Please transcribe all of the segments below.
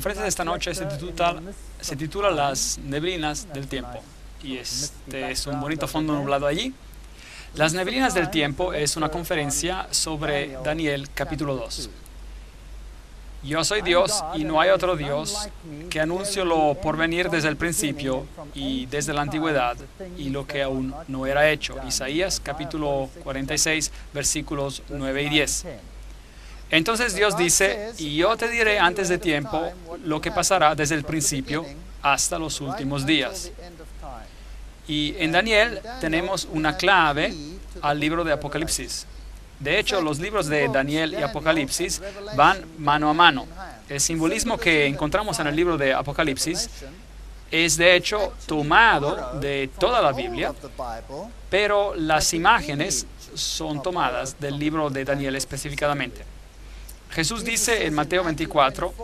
conferencia de esta noche se titula Las neblinas del tiempo. Y este es un bonito fondo nublado allí. Las neblinas del tiempo es una conferencia sobre Daniel capítulo 2. Yo soy Dios y no hay otro Dios, que anuncio lo por venir desde el principio y desde la antigüedad y lo que aún no era hecho. Isaías capítulo 46 versículos 9 y 10. Entonces Dios dice, y yo te diré antes de tiempo lo que pasará desde el principio hasta los últimos días. Y en Daniel tenemos una clave al libro de Apocalipsis. De hecho, los libros de Daniel y Apocalipsis van mano a mano. El simbolismo que encontramos en el libro de Apocalipsis es de hecho tomado de toda la Biblia, pero las imágenes son tomadas del libro de Daniel específicamente. Jesús dice en Mateo 24,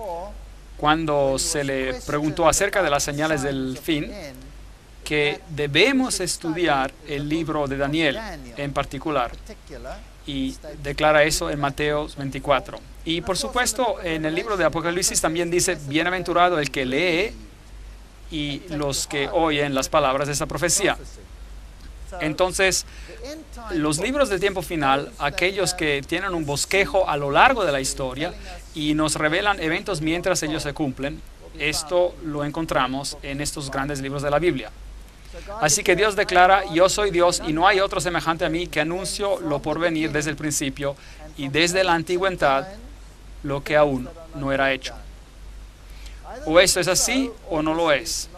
cuando se le preguntó acerca de las señales del fin, que debemos estudiar el libro de Daniel en particular. Y declara eso en Mateo 24. Y por supuesto, en el libro de Apocalipsis también dice, bienaventurado el que lee y los que oyen las palabras de esa profecía. Entonces, los libros del tiempo final, aquellos que tienen un bosquejo a lo largo de la historia y nos revelan eventos mientras ellos se cumplen, esto lo encontramos en estos grandes libros de la Biblia. Así que Dios declara, yo soy Dios y no hay otro semejante a mí, que anuncio lo por venir desde el principio y desde la antigüedad lo que aún no era hecho. O esto es así o no lo es.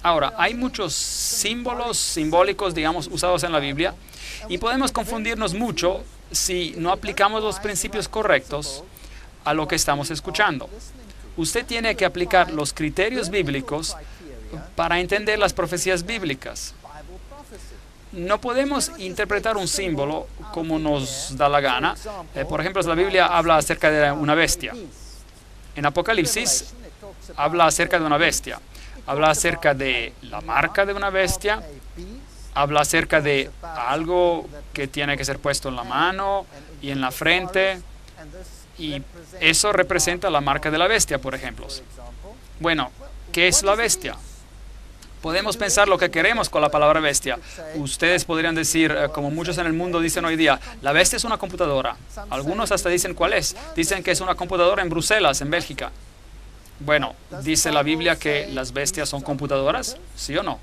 Ahora, hay muchos símbolos simbólicos, digamos, usados en la Biblia, y podemos confundirnos mucho si no aplicamos los principios correctos a lo que estamos escuchando. Usted tiene que aplicar los criterios bíblicos para entender las profecías bíblicas. No podemos interpretar un símbolo como nos da la gana. Por ejemplo, la Biblia habla acerca de una bestia. En Apocalipsis habla acerca de una bestia. Habla acerca de la marca de una bestia. Habla acerca de algo que tiene que ser puesto en la mano y en la frente. Y eso representa la marca de la bestia, por ejemplo. Bueno, ¿qué es la bestia? Podemos pensar lo que queremos con la palabra bestia. Ustedes podrían decir, como muchos en el mundo dicen hoy día, la bestia es una computadora. Algunos hasta dicen cuál es. Dicen que es una computadora en Bruselas, en Bélgica. Bueno, ¿dice la Biblia que las bestias son computadoras? ¿Sí o no?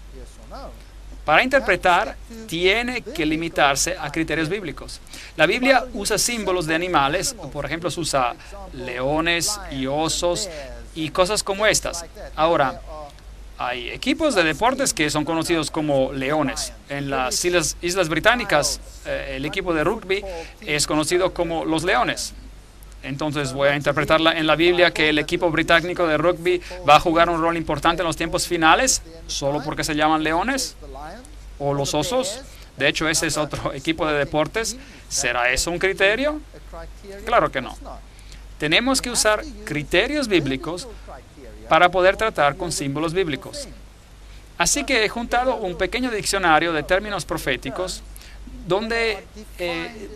Para interpretar, tiene que limitarse a criterios bíblicos. La Biblia usa símbolos de animales, por ejemplo, se usa leones y osos y cosas como estas. Ahora, hay equipos de deportes que son conocidos como leones. En las Islas Británicas, el equipo de rugby es conocido como los leones. Entonces voy a interpretarla en la Biblia que el equipo británico de rugby va a jugar un rol importante en los tiempos finales, solo porque se llaman leones, o los osos. De hecho, ese es otro equipo de deportes. ¿Será eso un criterio? Claro que no. Tenemos que usar criterios bíblicos para poder tratar con símbolos bíblicos. Así que he juntado un pequeño diccionario de términos proféticos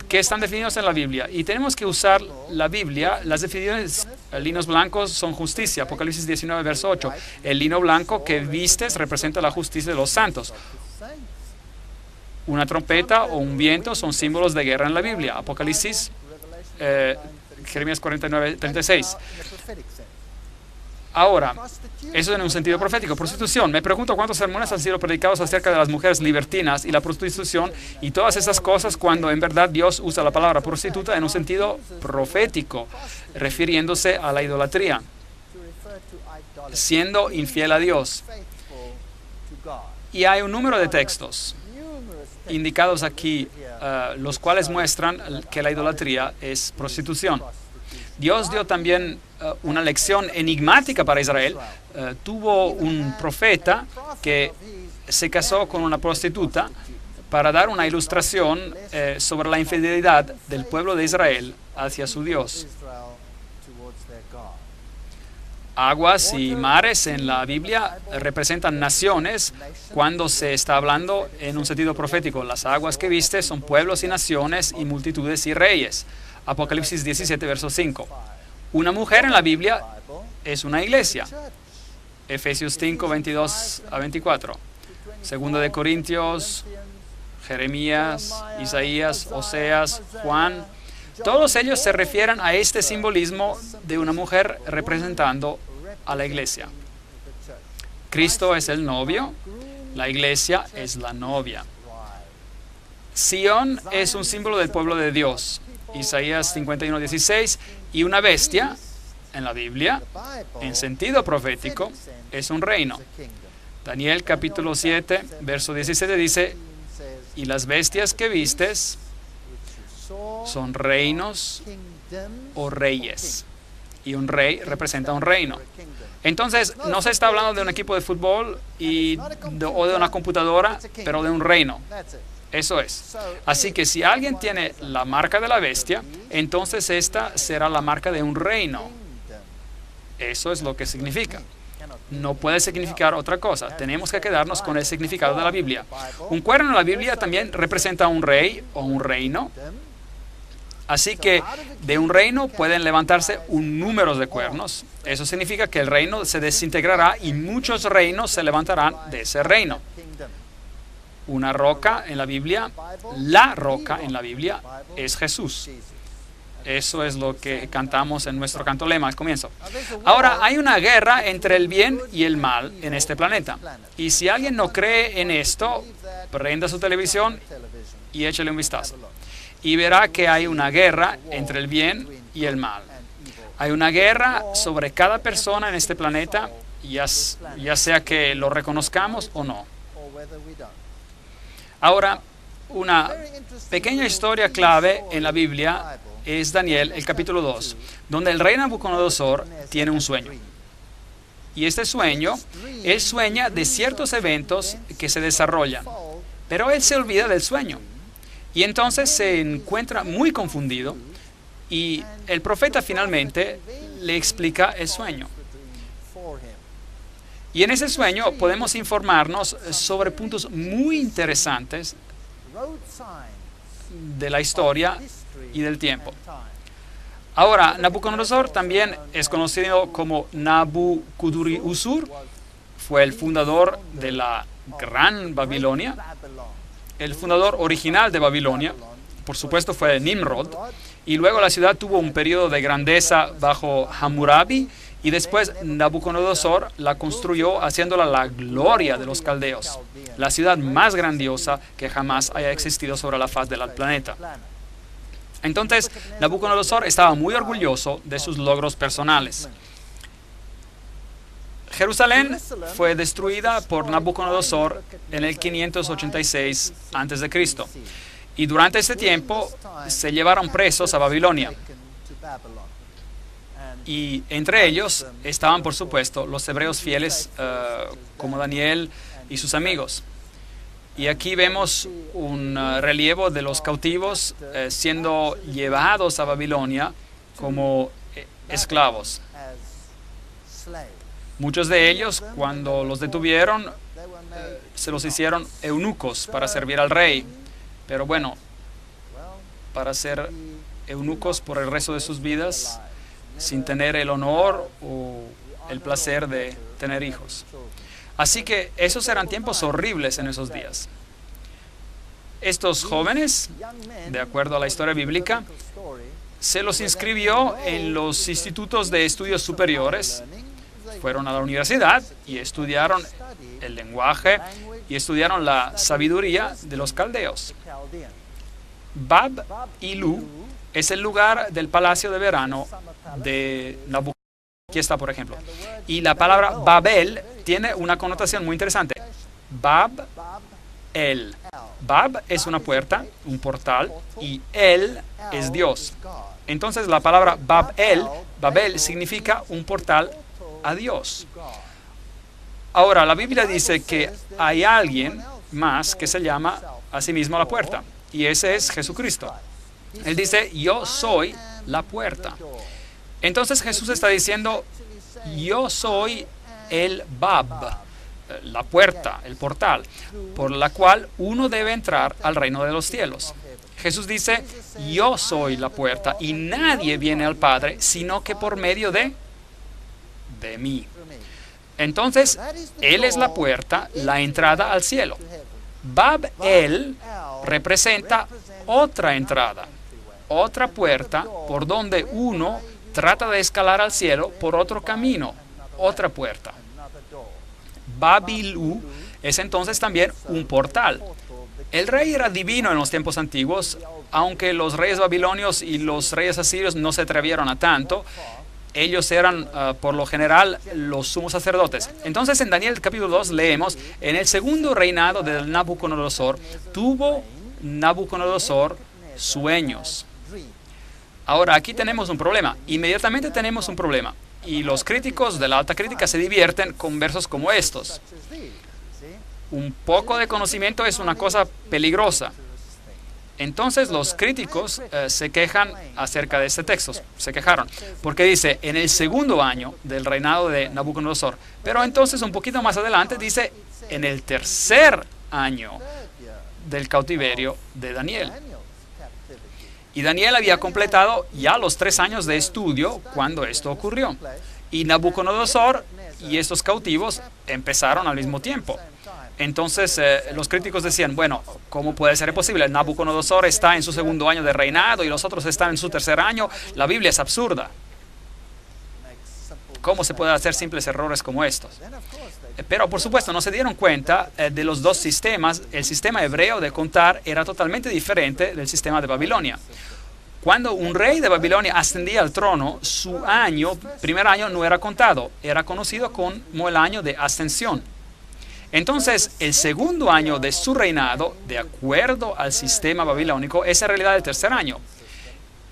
que están definidos en la Biblia. Y tenemos que usar la Biblia. Las definiciones, linos blancos son justicia, Apocalipsis 19, verso 8. El lino blanco que vistes representa la justicia de los santos. Una trompeta o un viento son símbolos de guerra en la Biblia, Apocalipsis, Jeremías 49, 36. Ahora, eso en un sentido profético. Prostitución. Me pregunto cuántos sermones han sido predicados acerca de las mujeres libertinas y la prostitución y todas esas cosas cuando en verdad Dios usa la palabra prostituta en un sentido profético, refiriéndose a la idolatría, siendo infiel a Dios. Y hay un número de textos indicados aquí, los cuales muestran que la idolatría es prostitución. Dios dio también una lección enigmática para Israel. Tuvo un profeta que se casó con una prostituta para dar una ilustración sobre la infidelidad del pueblo de Israel hacia su Dios. Aguas y mares en la Biblia representan naciones cuando se está hablando en un sentido profético. Las aguas que viste son pueblos y naciones y multitudes y reyes. Apocalipsis 17, verso 5. Una mujer en la Biblia es una iglesia. Efesios 5, 22 a 24. Segunda de Corintios, Jeremías, Isaías, Oseas, Juan. Todos ellos se refieren a este simbolismo de una mujer representando a la iglesia. Cristo es el novio, la iglesia es la novia. Sión es un símbolo del pueblo de Dios. Isaías 51, 16. Y una bestia, en la Biblia, en sentido profético, es un reino. Daniel capítulo 7, verso 17 dice, y las bestias que vistes son reinos o reyes. Y un rey representa un reino. Entonces, no se está hablando de un equipo de fútbol o de una computadora, pero de un reino. Eso es. Así que si alguien tiene la marca de la bestia, entonces esta será la marca de un reino. Eso es lo que significa. No puede significar otra cosa. Tenemos que quedarnos con el significado de la Biblia. Un cuerno en la Biblia también representa a un rey o un reino. Así que de un reino pueden levantarse un número de cuernos. Eso significa que el reino se desintegrará y muchos reinos se levantarán de ese reino. Una roca en la Biblia, la roca en la Biblia es Jesús. Eso es lo que cantamos en nuestro canto lema al comienzo. Ahora, hay una guerra entre el bien y el mal en este planeta. Y si alguien no cree en esto, prenda su televisión y échale un vistazo. Y verá que hay una guerra entre el bien y el mal. Hay una guerra sobre cada persona en este planeta, ya sea que lo reconozcamos o no. Ahora, una pequeña historia clave en la Biblia es Daniel, el capítulo 2, donde el rey Nabucodonosor tiene un sueño. Y este sueño, él sueña de ciertos eventos que se desarrollan, pero él se olvida del sueño. Y entonces se encuentra muy confundido y el profeta finalmente le explica el sueño. Y en ese sueño podemos informarnos sobre puntos muy interesantes de la historia y del tiempo. Ahora, Nabucodonosor también es conocido como Nabucodonosor, fue el fundador de la Gran Babilonia, el fundador original de Babilonia, por supuesto fue Nimrod, y luego la ciudad tuvo un periodo de grandeza bajo Hammurabi, y después Nabucodonosor la construyó haciéndola la gloria de los caldeos, la ciudad más grandiosa que jamás haya existido sobre la faz del planeta. Entonces, Nabucodonosor estaba muy orgulloso de sus logros personales. Jerusalén fue destruida por Nabucodonosor en el 586 a.C. Y durante este tiempo se llevaron presos a Babilonia. Y entre ellos estaban, por supuesto, los hebreos fieles como Daniel y sus amigos. Y aquí vemos un relievo de los cautivos siendo llevados a Babilonia como esclavos. Muchos de ellos, cuando los detuvieron, se los hicieron eunucos para servir al rey. Pero bueno, para ser eunucos por el resto de sus vidas, sin tener el honor o el placer de tener hijos. Así que esos eran tiempos horribles en esos días. Estos jóvenes, de acuerdo a la historia bíblica, se los inscribió en los institutos de estudios superiores, fueron a la universidad y estudiaron el lenguaje y estudiaron la sabiduría de los caldeos. Bab Ilu es el lugar del palacio de verano de Nabucodonosor. Aquí está, por ejemplo. Y la palabra Babel tiene una connotación muy interesante. Bab-el. Bab es una puerta, un portal, y El es Dios. Entonces la palabra Babel significa un portal a Dios. Ahora, la Biblia dice que hay alguien más que se llama a sí mismo la puerta, y ese es Jesucristo. Él dice, yo soy la puerta. Entonces Jesús está diciendo, yo soy el Bab, la puerta, el portal, por la cual uno debe entrar al reino de los cielos. Jesús dice, yo soy la puerta y nadie viene al Padre sino que por medio de de mí. Entonces, Él es la puerta, la entrada al cielo. Bab-el representa otra entrada, otra puerta por donde uno trata de escalar al cielo por otro camino, otra puerta. Babilú es entonces también un portal. El rey era divino en los tiempos antiguos, aunque los reyes babilonios y los reyes asirios no se atrevieron a tanto. Ellos eran, por lo general, los sumos sacerdotes. Entonces, en Daniel capítulo 2 leemos, en el segundo reinado de Nabucodonosor, tuvo Nabucodonosor sueños. Ahora, aquí tenemos un problema. Inmediatamente tenemos un problema. Y los críticos de la alta crítica se divierten con versos como estos. Un poco de conocimiento es una cosa peligrosa. Entonces los críticos se quejan acerca de este texto, se quejaron, porque dice, en el segundo año del reinado de Nabucodonosor, pero entonces un poquito más adelante dice, en el tercer año del cautiverio de Daniel. Y Daniel había completado ya los 3 años de estudio cuando esto ocurrió. Y Nabucodonosor y estos cautivos empezaron al mismo tiempo. Entonces los críticos decían, bueno, ¿cómo puede ser posible? Nabucodonosor está en su segundo año de reinado y los otros están en su tercer año. La Biblia es absurda. ¿Cómo se pueden hacer simples errores como estos? Pero por supuesto no se dieron cuenta de los dos sistemas. El sistema hebreo de contar era totalmente diferente del sistema de Babilonia. Cuando un rey de Babilonia ascendía al trono, su primer año no era contado, era conocido como el año de ascensión. Entonces, el segundo año de su reinado, de acuerdo al sistema babilónico, es en realidad el tercer año.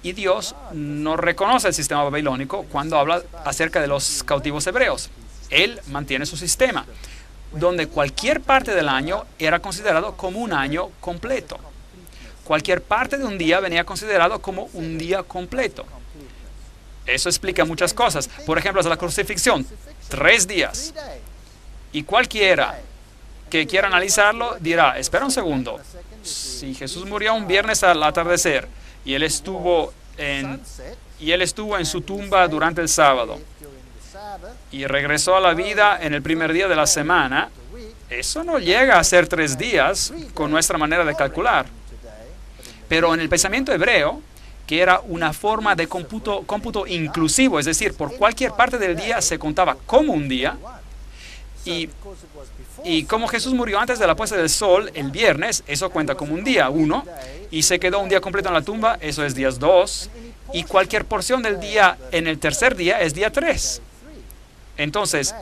Y Dios no reconoce el sistema babilónico cuando habla acerca de los cautivos hebreos. Él mantiene su sistema, donde cualquier parte del año era considerado como un año completo. Cualquier parte de un día venía considerado como un día completo. Eso explica muchas cosas. Por ejemplo, la crucifixión, 3 días. Y cualquiera que quiera analizarlo dirá, espera un segundo, si Jesús murió un viernes al atardecer y él estuvo en su tumba durante el sábado y regresó a la vida en el primer día de la semana, eso no llega a ser 3 días con nuestra manera de calcular. Pero en el pensamiento hebreo, que era una forma de cómputo inclusivo, es decir, por cualquier parte del día se contaba como un día. Y como Jesús murió antes de la puesta del sol el viernes, eso cuenta como un día 1, y se quedó un día completo en la tumba, eso es días 2, y cualquier porción del día en el tercer día es día 3. Entonces,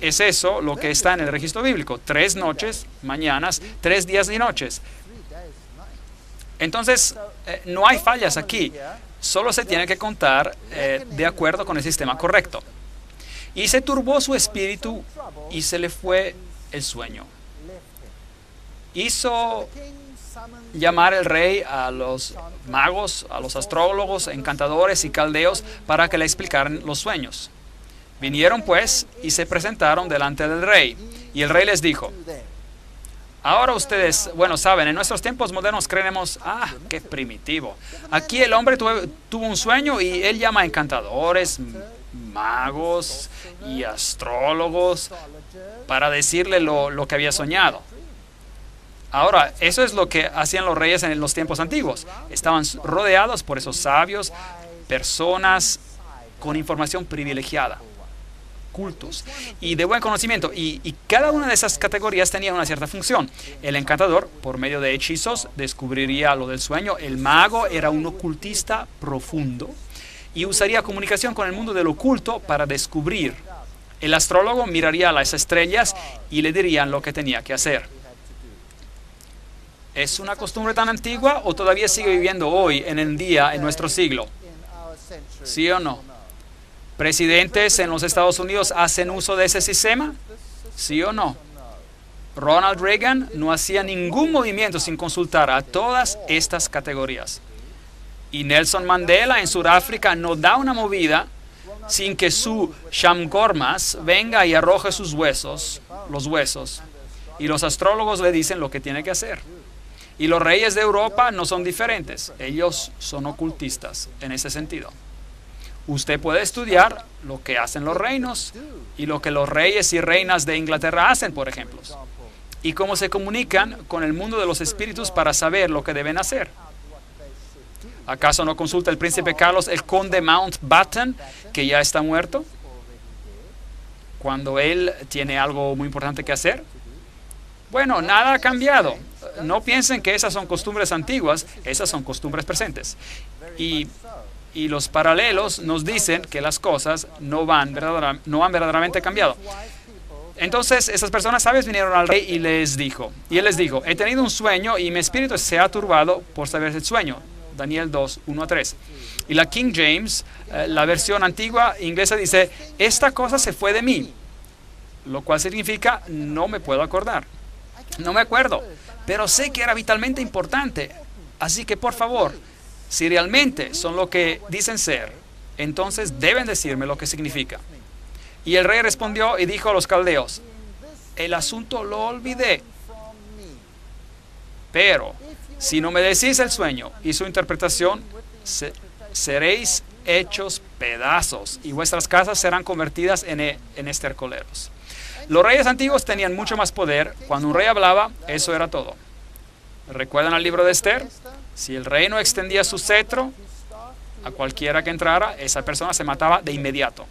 es eso lo que está en el registro bíblico, 3 noches, mañanas, 3 días y noches. Entonces, no hay fallas aquí, solo se tiene que contar de acuerdo con el sistema correcto. Y se turbó su espíritu y se le fue el sueño. Hizo llamar el rey a los magos, a los astrólogos, encantadores y caldeos para que le explicaran los sueños. Vinieron pues y se presentaron delante del rey. Y el rey les dijo, ahora ustedes, bueno, saben, en nuestros tiempos modernos creemos, qué primitivo. Aquí el hombre tuvo un sueño y él llama a encantadores, magos y astrólogos para decirle lo que había soñado. Ahora, eso es lo que hacían los reyes en los tiempos antiguos. Estaban rodeados por esos sabios, personas con información privilegiada, cultos y de buen conocimiento. Y cada una de esas categorías tenía una cierta función. El encantador, por medio de hechizos, descubriría lo del sueño. El mago era un ocultista profundo y usaría comunicación con el mundo del oculto para descubrir. El astrólogo miraría a las estrellas y le dirían lo que tenía que hacer. ¿Es una costumbre tan antigua o todavía sigue viviendo hoy en el día, en nuestro siglo? ¿Sí o no? ¿Presidentes en los Estados Unidos hacen uso de ese sistema? ¿Sí o no? Ronald Reagan no hacía ningún movimiento sin consultar a todas estas categorías. Y Nelson Mandela en Sudáfrica no da una movida sin que su Shamgormas venga y arroje sus huesos, los huesos. Y los astrólogos le dicen lo que tiene que hacer. Y los reyes de Europa no son diferentes. Ellos son ocultistas en ese sentido. Usted puede estudiar lo que hacen los reinos y lo que los reyes y reinas de Inglaterra hacen, por ejemplo, y cómo se comunican con el mundo de los espíritus para saber lo que deben hacer. ¿Acaso no consulta el príncipe Carlos el conde Mountbatten, que ya está muerto, cuando él tiene algo muy importante que hacer? Bueno, nada ha cambiado. No piensen que esas son costumbres antiguas, esas son costumbres presentes. Y los paralelos nos dicen que las cosas no han verdaderamente cambiado. Entonces, esas personas sabias vinieron al rey y él les dijo, he tenido un sueño y mi espíritu se ha turbado por saber el sueño. Daniel 2, 1 a 3. Y la King James, la versión antigua inglesa, dice, esta cosa se fue de mí, lo cual significa no me puedo acordar. No me acuerdo, pero sé que era vitalmente importante. Así que, por favor, si realmente son lo que dicen ser, entonces deben decirme lo que significa. Y el rey respondió y dijo a los caldeos, el asunto lo olvidé, pero si no me decís el sueño y su interpretación, seréis hechos pedazos y vuestras casas serán convertidas en estercoleros. Los reyes antiguos tenían mucho más poder. Cuando un rey hablaba, eso era todo. ¿Recuerdan el libro de Esther? Si el rey no extendía su cetro a cualquiera que entrara, esa persona se mataba de inmediato.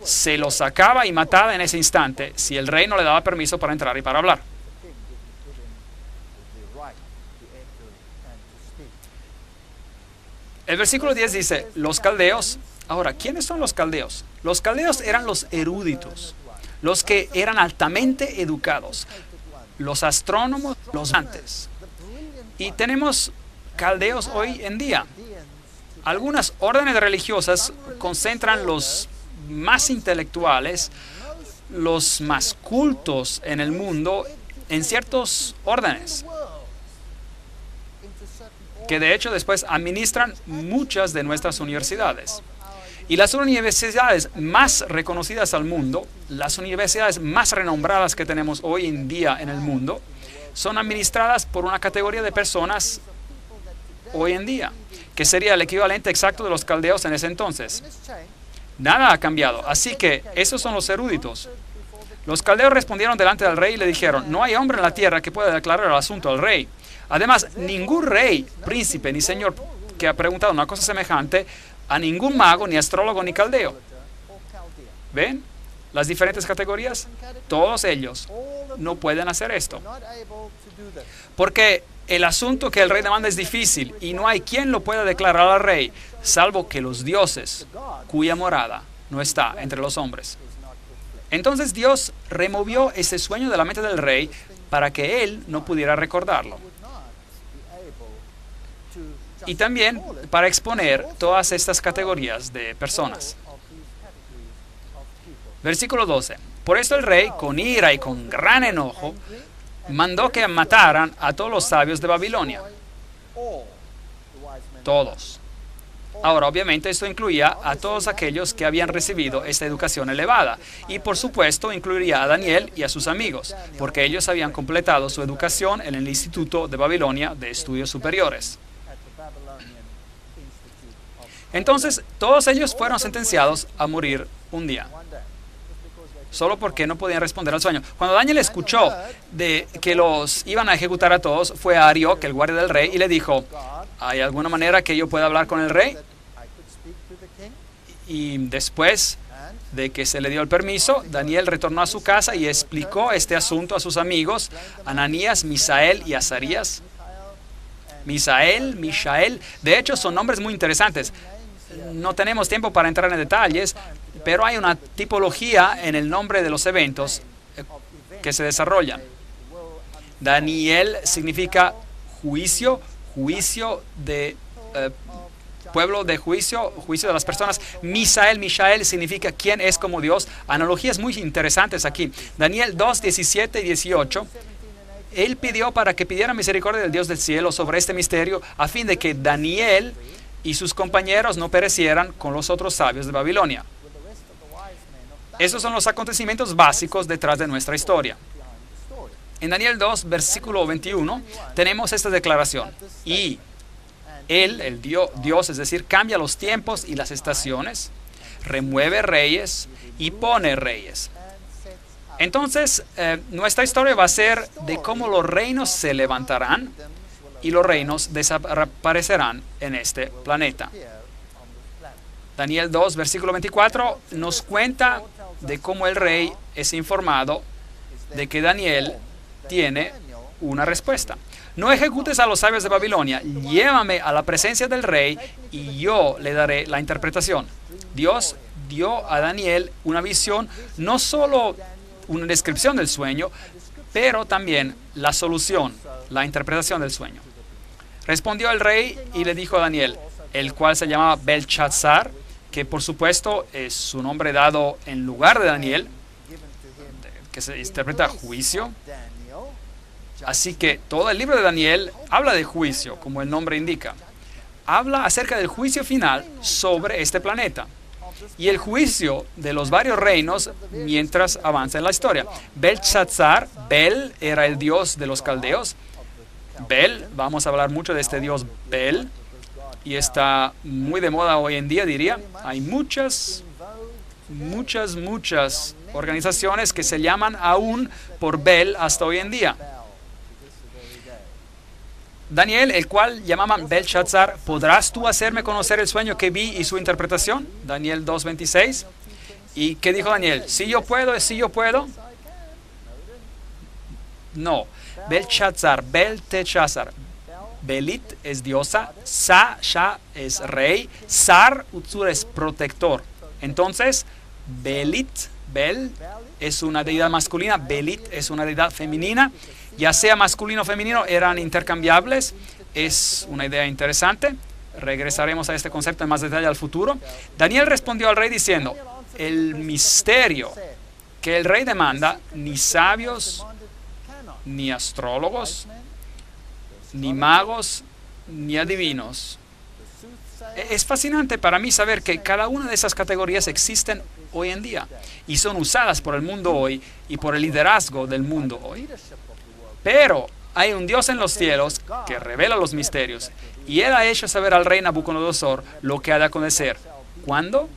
Se lo sacaba y mataba en ese instante si el rey no le daba permiso para entrar y para hablar. El versículo 10 dice, los caldeos. Ahora, ¿quiénes son los caldeos? Los caldeos eran los eruditos, los que eran altamente educados, los astrónomos, los antes. Y tenemos caldeos hoy en día. Algunas órdenes religiosas concentran los más intelectuales, los más cultos en el mundo, en ciertos órdenes, que de hecho después administran muchas de nuestras universidades. Y las universidades más reconocidas al mundo, las universidades más renombradas que tenemos hoy en día en el mundo, son administradas por una categoría de personas hoy en día, que sería el equivalente exacto de los caldeos en ese entonces. Nada ha cambiado, así que esos son los eruditos. Los caldeos respondieron delante del rey y le dijeron, no hay hombre en la tierra que pueda declarar el asunto al rey. Además, ningún rey, príncipe ni señor que ha preguntado una cosa semejante a ningún mago, ni astrólogo, ni caldeo. ¿Ven las diferentes categorías? Todos ellos no pueden hacer esto. Porque el asunto que el rey demanda es difícil y no hay quien lo pueda declarar al rey, salvo que los dioses, cuya morada no está entre los hombres. Entonces Dios removió ese sueño de la mente del rey para que él no pudiera recordarlo. Y también para exponer todas estas categorías de personas. Versículo 12. Por esto el rey, con ira y con gran enojo, mandó que mataran a todos los sabios de Babilonia. Todos. Ahora, obviamente, esto incluía a todos aquellos que habían recibido esta educación elevada. Y, por supuesto, incluiría a Daniel y a sus amigos, porque ellos habían completado su educación en el Instituto de Babilonia de Estudios Superiores. Entonces, todos ellos fueron sentenciados a morir un día, solo porque no podían responder al sueño. Cuando Daniel escuchó de que los iban a ejecutar a todos, fue a Arioc, el guardia del rey, y le dijo, ¿hay alguna manera que yo pueda hablar con el rey? Y después de que se le dio el permiso, Daniel retornó a su casa y explicó este asunto a sus amigos, Ananías, Misael y Azarías. Misael, Mishael, de hecho son nombres muy interesantes. No tenemos tiempo para entrar en detalles, pero hay una tipología en el nombre de los eventos que se desarrollan. Daniel significa juicio, juicio de pueblo de juicio, juicio de las personas. Misael, Mishael significa quién es como Dios. Analogías muy interesantes aquí. Daniel 2, 17 y 18. Él pidió para que pidiera misericordia del Dios del cielo sobre este misterio, a fin de que Daniel y sus compañeros no perecieran con los otros sabios de Babilonia. Esos son los acontecimientos básicos detrás de nuestra historia. En Daniel 2, versículo 21, tenemos esta declaración. Y Él, el Dios, es decir, cambia los tiempos y las estaciones, remueve reyes y pone reyes. Entonces, nuestra historia va a ser de cómo los reinos se levantarán y los reinos desaparecerán en este planeta. Daniel 2, versículo 24, nos cuenta de cómo el rey es informado de que Daniel tiene una respuesta. No ejecutes a los sabios de Babilonia, llévame a la presencia del rey y yo le daré la interpretación. Dios dio a Daniel una visión, no solo una descripción del sueño, pero también la solución, la interpretación del sueño. Respondió el rey y le dijo a Daniel, el cual se llamaba Belshazzar, que por supuesto es su nombre dado en lugar de Daniel, que se interpreta juicio. Así que todo el libro de Daniel habla de juicio, como el nombre indica. Habla acerca del juicio final sobre este planeta y el juicio de los varios reinos mientras avanza en la historia. Belshazzar, Bel era el dios de los caldeos. Bel, vamos a hablar mucho de este dios Bel, y está muy de moda hoy en día, diría. Hay muchas organizaciones que se llaman aún por Bel hasta hoy en día. Daniel, el cual llamaban Belshazzar, ¿podrás tú hacerme conocer el sueño que vi y su interpretación? Daniel 2:26. ¿Y qué dijo Daniel? ¿Sí yo puedo? ¿Sí yo puedo? No. Belshazzar, Belteshazzar. Belit es diosa, Sha es rey, Sar, Utsur es protector. Entonces, Bel es una deidad masculina, Belit es una deidad femenina. Ya sea masculino o femenino, eran intercambiables. Es una idea interesante. Regresaremos a este concepto en más detalle al futuro. Daniel respondió al rey diciendo, el misterio que el rey demanda, ni sabios, ni astrólogos, ni magos, ni adivinos. Es fascinante para mí saber que cada una de esas categorías existen hoy en día y son usadas por el mundo hoy y por el liderazgo del mundo hoy. Pero hay un Dios en los cielos que revela los misterios y Él ha hecho saber al rey Nabucodonosor lo que ha de acontecer. ¿Cuándo?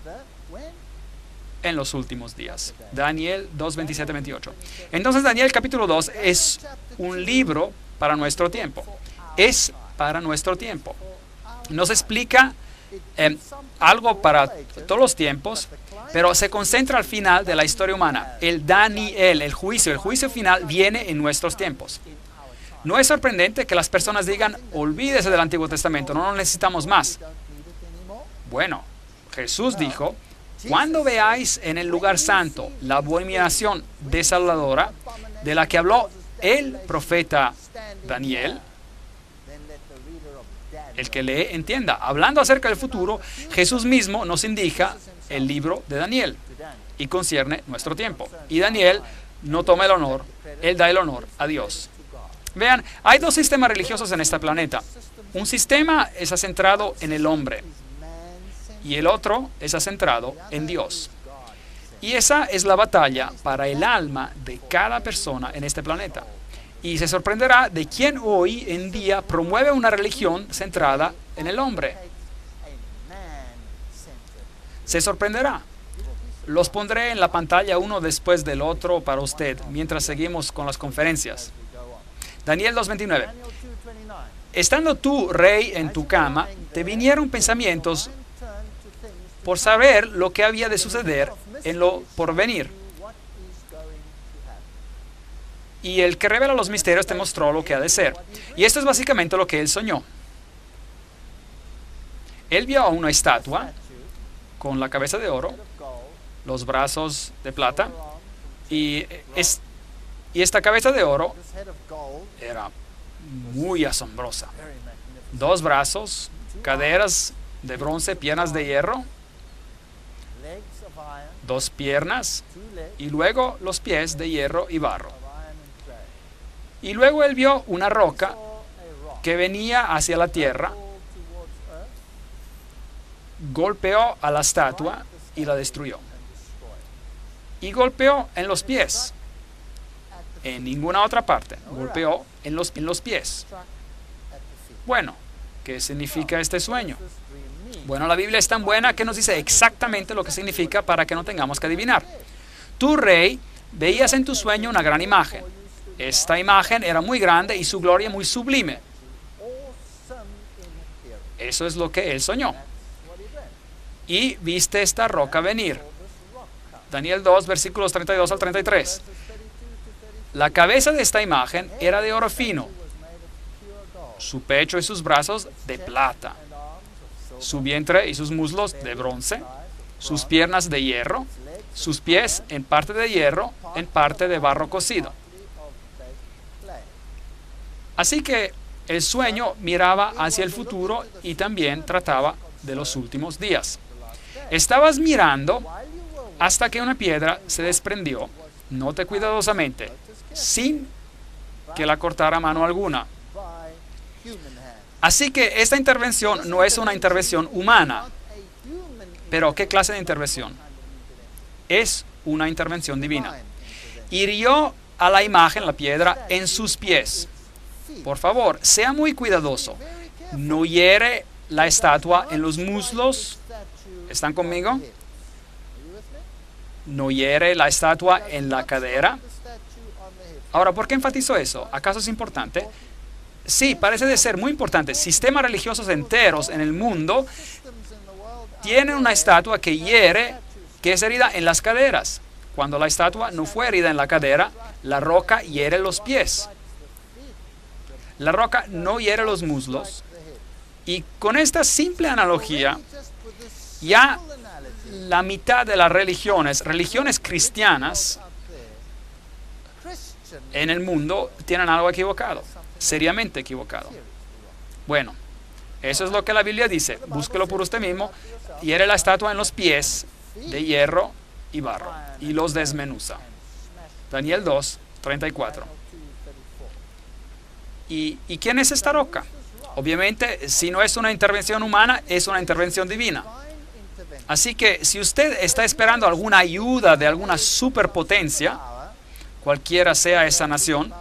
En los últimos días. Daniel 2, 27, 28. Entonces Daniel capítulo 2 es un libro para nuestro tiempo. Es para nuestro tiempo. Nos explica algo para todos los tiempos, pero se concentra al final de la historia humana. El Daniel, el juicio final viene en nuestros tiempos. No es sorprendente que las personas digan, olvídese del Antiguo Testamento, no lo necesitamos más. Bueno, Jesús dijo, cuando veáis en el lugar santo la abominación desoladora de la que habló el profeta Daniel, el que lee entienda. Hablando acerca del futuro, Jesús mismo nos indica el libro de Daniel y concierne nuestro tiempo. Y Daniel no toma el honor, él da el honor a Dios. Vean, hay dos sistemas religiosos en este planeta. Un sistema está centrado en el hombre y el otro está centrado en Dios. Y esa es la batalla para el alma de cada persona en este planeta. Y se sorprenderá de quién hoy en día promueve una religión centrada en el hombre. Se sorprenderá. Los pondré en la pantalla uno después del otro para usted, mientras seguimos con las conferencias. Daniel 2:29. Estando tú, rey, en tu cama, te vinieron pensamientos por saber lo que había de suceder en lo porvenir. Y el que revela los misterios te mostró lo que ha de ser. Y esto es básicamente lo que él soñó. Él vio a una estatua con la cabeza de oro, los brazos de plata, y esta cabeza de oro era muy asombrosa. 2 brazos, caderas de bronce, piernas de hierro, 2 piernas, y luego los pies de hierro y barro. Y luego él vio una roca que venía hacia la tierra, golpeó a la estatua y la destruyó. Y golpeó en los pies. En ninguna otra parte. Golpeó en los pies. Bueno, ¿Qué significa este sueño? Bueno, la Biblia es tan buena que nos dice exactamente lo que significa para que no tengamos que adivinar. Tú, rey, veías en tu sueño una gran imagen. Esta imagen era muy grande y su gloria muy sublime. Eso es lo que él soñó. Y viste esta roca venir. Daniel 2, versículos 32 al 33. La cabeza de esta imagen era de oro fino, su pecho y sus brazos de plata, su vientre y sus muslos de bronce, sus piernas de hierro, sus pies en parte de hierro, en parte de barro cocido. Así que el sueño miraba hacia el futuro y también trataba de los últimos días. Estabas mirando hasta que una piedra se desprendió, note cuidadosamente, sin que la cortara mano alguna. Así que esta intervención no es una intervención humana. Pero ¿qué clase de intervención? Es una intervención divina. Hirió a la imagen, la piedra, en sus pies. Por favor, sea muy cuidadoso. No hiere la estatua en los muslos. ¿Están conmigo? No hiere la estatua en la cadera. Ahora, ¿por qué enfatizo eso? ¿Acaso es importante? Sí, parece de ser muy importante. Sistemas religiosos enteros en el mundo tienen una estatua que hiere, que es herida en las caderas. Cuando la estatua no fue herida en la cadera, la roca hiere los pies. La roca no hiere los muslos. Y con esta simple analogía, ya la mitad de las religiones cristianas en el mundo tienen algo equivocado, seriamente equivocado. Bueno, eso es lo que la Biblia dice. Búsquelo por usted mismo. Hiere la estatua en los pies de hierro y barro y los desmenuza. Daniel 2, 34. ¿Y quién es esta roca? Obviamente, si no es una intervención humana, es una intervención divina. Así que si usted está esperando alguna ayuda de alguna superpotencia, cualquiera sea esa nación,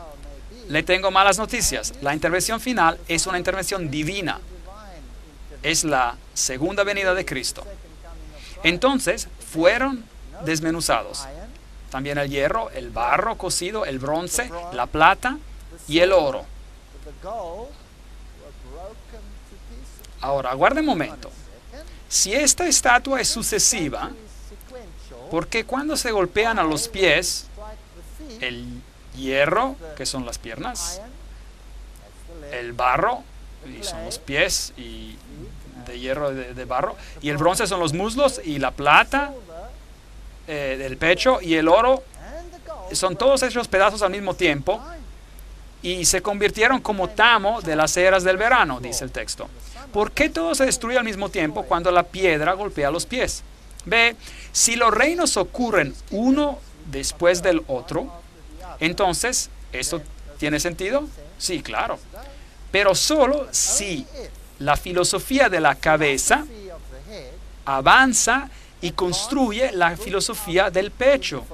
le tengo malas noticias. La intervención final es una intervención divina. Es la segunda venida de Cristo. Entonces, fueron desmenuzados. También el hierro, el barro cocido, el bronce, la plata y el oro. Ahora, aguarde un momento. Si esta estatua es sucesiva, ¿por qué cuando se golpean a los pies, el hierro, que son las piernas, el barro, y son los pies, y de hierro, de barro, y el bronce son los muslos, y la plata, del pecho, y el oro, son todos hechos pedazos al mismo tiempo, y se convirtieron como tamo de las eras del verano, dice el texto? ¿Por qué todo se destruye al mismo tiempo cuando la piedra golpea los pies? Ve, si los reinos ocurren uno después del otro, entonces, ¿esto tiene sentido? Sí, claro. Pero solo si la filosofía de la cabeza avanza y construye la filosofía del pecho.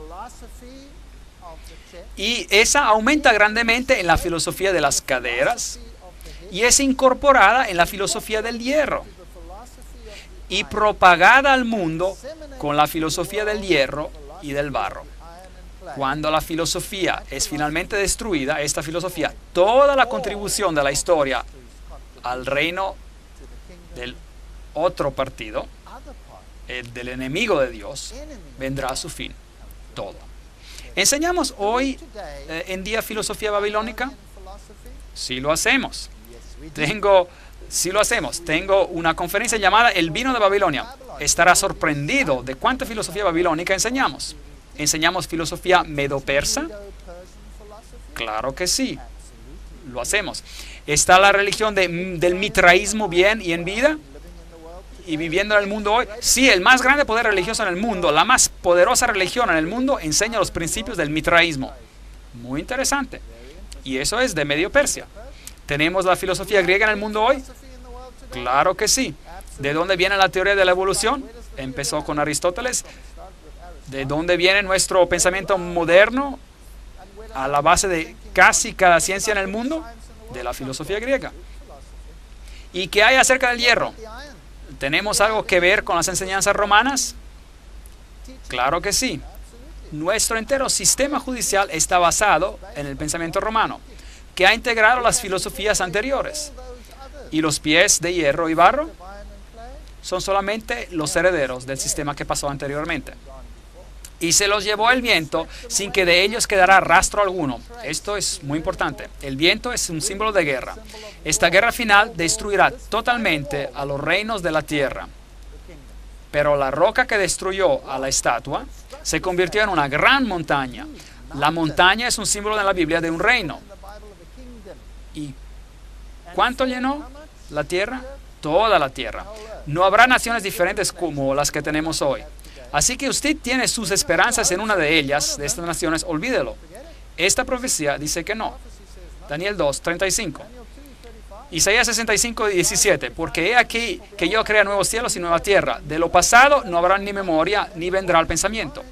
Y esa aumenta grandemente en la filosofía de las caderas y es incorporada en la filosofía del hierro y propagada al mundo con la filosofía del hierro y del barro. Cuando la filosofía es finalmente destruida, esta filosofía, toda la contribución de la historia al reino del otro partido, el del enemigo de Dios, vendrá a su fin. Todo. ¿Enseñamos hoy en día filosofía babilónica? Sí lo hacemos. Tengo una conferencia llamada El vino de Babilonia. Estará sorprendido de cuánta filosofía babilónica enseñamos. ¿Enseñamos filosofía medo-persa? Claro que sí, lo hacemos. ¿Está la religión del mitraísmo bien y en vida? ¿Y viviendo en el mundo hoy? Sí, el más grande poder religioso en el mundo, la más poderosa religión en el mundo, enseña los principios del mitraísmo. Muy interesante. Y eso es de Medio Persia. ¿Tenemos la filosofía griega en el mundo hoy? Claro que sí. ¿De dónde viene la teoría de la evolución? Empezó con Aristóteles. ¿De dónde viene nuestro pensamiento moderno a la base de casi cada ciencia en el mundo? De la filosofía griega. ¿Y qué hay acerca del hierro? ¿Tenemos algo que ver con las enseñanzas romanas? Claro que sí. Nuestro entero sistema judicial está basado en el pensamiento romano, que ha integrado las filosofías anteriores. Y los pies de hierro y barro son solamente los herederos del sistema que pasó anteriormente. Y se los llevó el viento sin que de ellos quedara rastro alguno. Esto es muy importante. El viento es un símbolo de guerra. Esta guerra final destruirá totalmente a los reinos de la tierra. Pero la roca que destruyó a la estatua se convirtió en una gran montaña. La montaña es un símbolo en la Biblia de un reino. ¿Y cuánto llenó la tierra? Toda la tierra. No habrá naciones diferentes como las que tenemos hoy. Así que usted tiene sus esperanzas en una de ellas, de estas naciones, olvídelo. Esta profecía dice que no. Daniel 2:35. Isaías 65:17. Porque he aquí que yo crea nuevos cielos y nueva tierra. De lo pasado no habrá ni memoria, ni vendrá el pensamiento.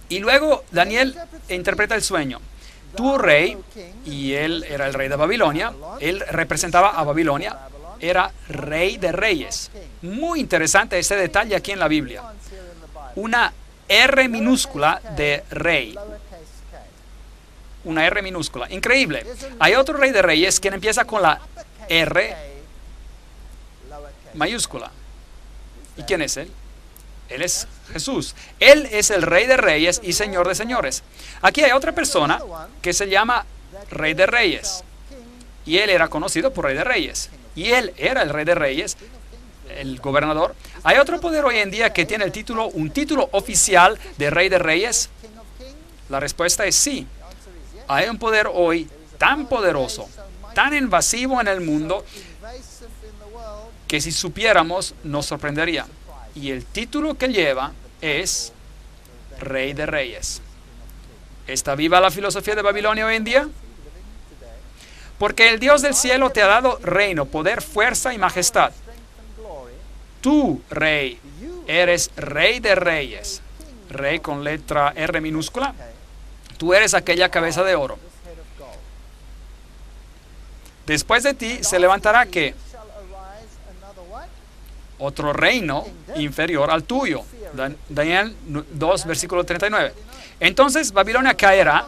Y luego Daniel interpreta el sueño. Tu rey, y él era el rey de Babilonia, él representaba a Babilonia, era rey de reyes. Muy interesante este detalle aquí en la Biblia. Una R minúscula de rey. Una R minúscula. Increíble. Hay otro rey de reyes quien empieza con la R mayúscula. ¿Y quién es él? Él es Jesús. Él es el rey de reyes y señor de señores. Aquí hay otra persona que se llama rey de reyes. Y él era conocido por rey de reyes. Y él era el rey de reyes, el gobernador. ¿Hay otro poder hoy en día que tiene el título, un título oficial de rey de reyes? La respuesta es sí. Hay un poder hoy tan poderoso, tan invasivo en el mundo, que si supiéramos nos sorprendería. Y el título que lleva es Rey de Reyes. ¿Está viva la filosofía de Babilonia hoy en día? Porque el Dios del cielo te ha dado reino, poder, fuerza y majestad. Tú, rey, eres rey de reyes. Rey con letra R minúscula. Tú eres aquella cabeza de oro. Después de ti se levantará ¿qué? Otro reino inferior al tuyo. Daniel 2, versículo 39. Entonces Babilonia caerá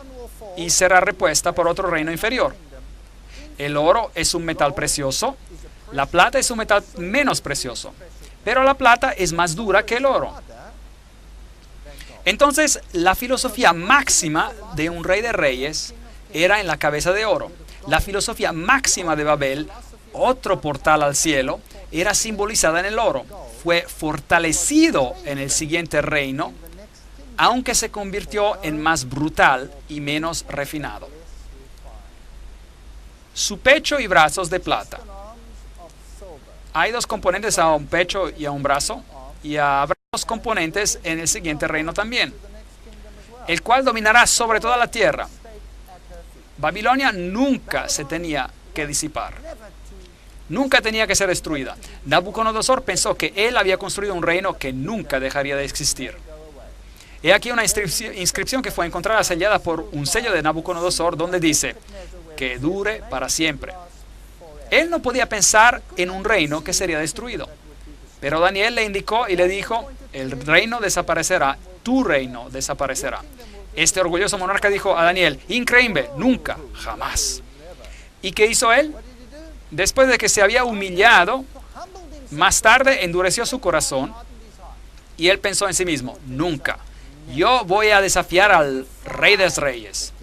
y será repuesta por otro reino inferior. El oro es un metal precioso. La plata es un metal menos precioso. Pero la plata es más dura que el oro. Entonces, la filosofía máxima de un rey de reyes era en la cabeza de oro. La filosofía máxima de Babel, otro portal al cielo, era simbolizada en el oro. Fue fortalecido en el siguiente reino, aunque se convirtió en más brutal y menos refinado. Su pecho y brazos de plata. Hay dos componentes a un pecho y a un brazo, y habrá dos componentes en el siguiente reino también, el cual dominará sobre toda la tierra. Babilonia nunca se tenía que disipar. Nunca tenía que ser destruida. Nabucodonosor pensó que él había construido un reino que nunca dejaría de existir. He aquí una inscripción que fue encontrada sellada por un sello de Nabucodonosor donde dice que dure para siempre. Él no podía pensar en un reino que sería destruido. Pero Daniel le indicó y le dijo, el reino desaparecerá, tu reino desaparecerá. Este orgulloso monarca dijo a Daniel, increíble, nunca, jamás. ¿Y qué hizo él? Después de que se había humillado, más tarde endureció su corazón y él pensó en sí mismo, nunca. Yo voy a desafiar al Rey de Reyes.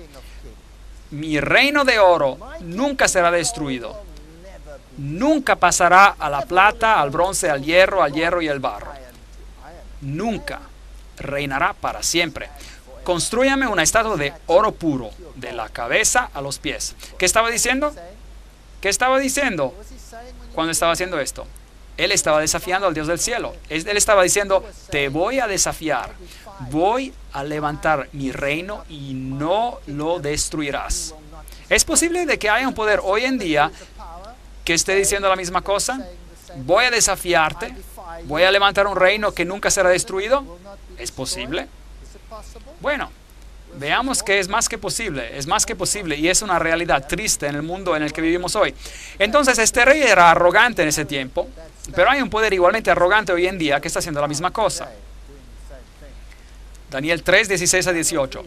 Mi reino de oro nunca será destruido. Nunca pasará a la plata, al bronce, al hierro y al barro. Nunca. Reinará para siempre. Constrúyame una estatua de oro puro, de la cabeza a los pies. ¿Qué estaba diciendo? ¿Qué estaba diciendo cuando estaba haciendo esto? Él estaba desafiando al Dios del cielo. Él estaba diciendo, te voy a desafiar. Voy a levantar mi reino y no lo destruirás. ¿Es posible de que haya un poder hoy en día que esté diciendo la misma cosa? Voy a desafiarte. Voy a levantar un reino que nunca será destruido. ¿Es posible? Bueno, Veamos que es más que posible y es una realidad triste en el mundo en el que vivimos hoy. Entonces este rey era arrogante en ese tiempo, pero hay un poder igualmente arrogante hoy en día que está haciendo la misma cosa. Daniel 3, 16 a 18.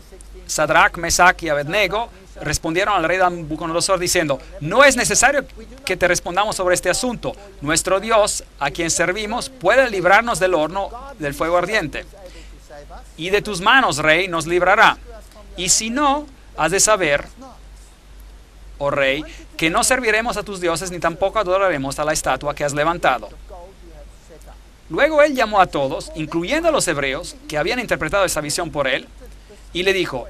Sadrach, Mesach y Abednego respondieron al rey Nabucodonosor diciendo: no es necesario que te respondamos sobre este asunto. Nuestro Dios, a quien servimos, puede librarnos del horno del fuego ardiente. Y de tus manos, rey, nos librará. Y si no, has de saber, oh rey, que no serviremos a tus dioses ni tampoco adoraremos a la estatua que has levantado. Luego él llamó a todos, incluyendo a los hebreos, que habían interpretado esa visión por él, y le dijo: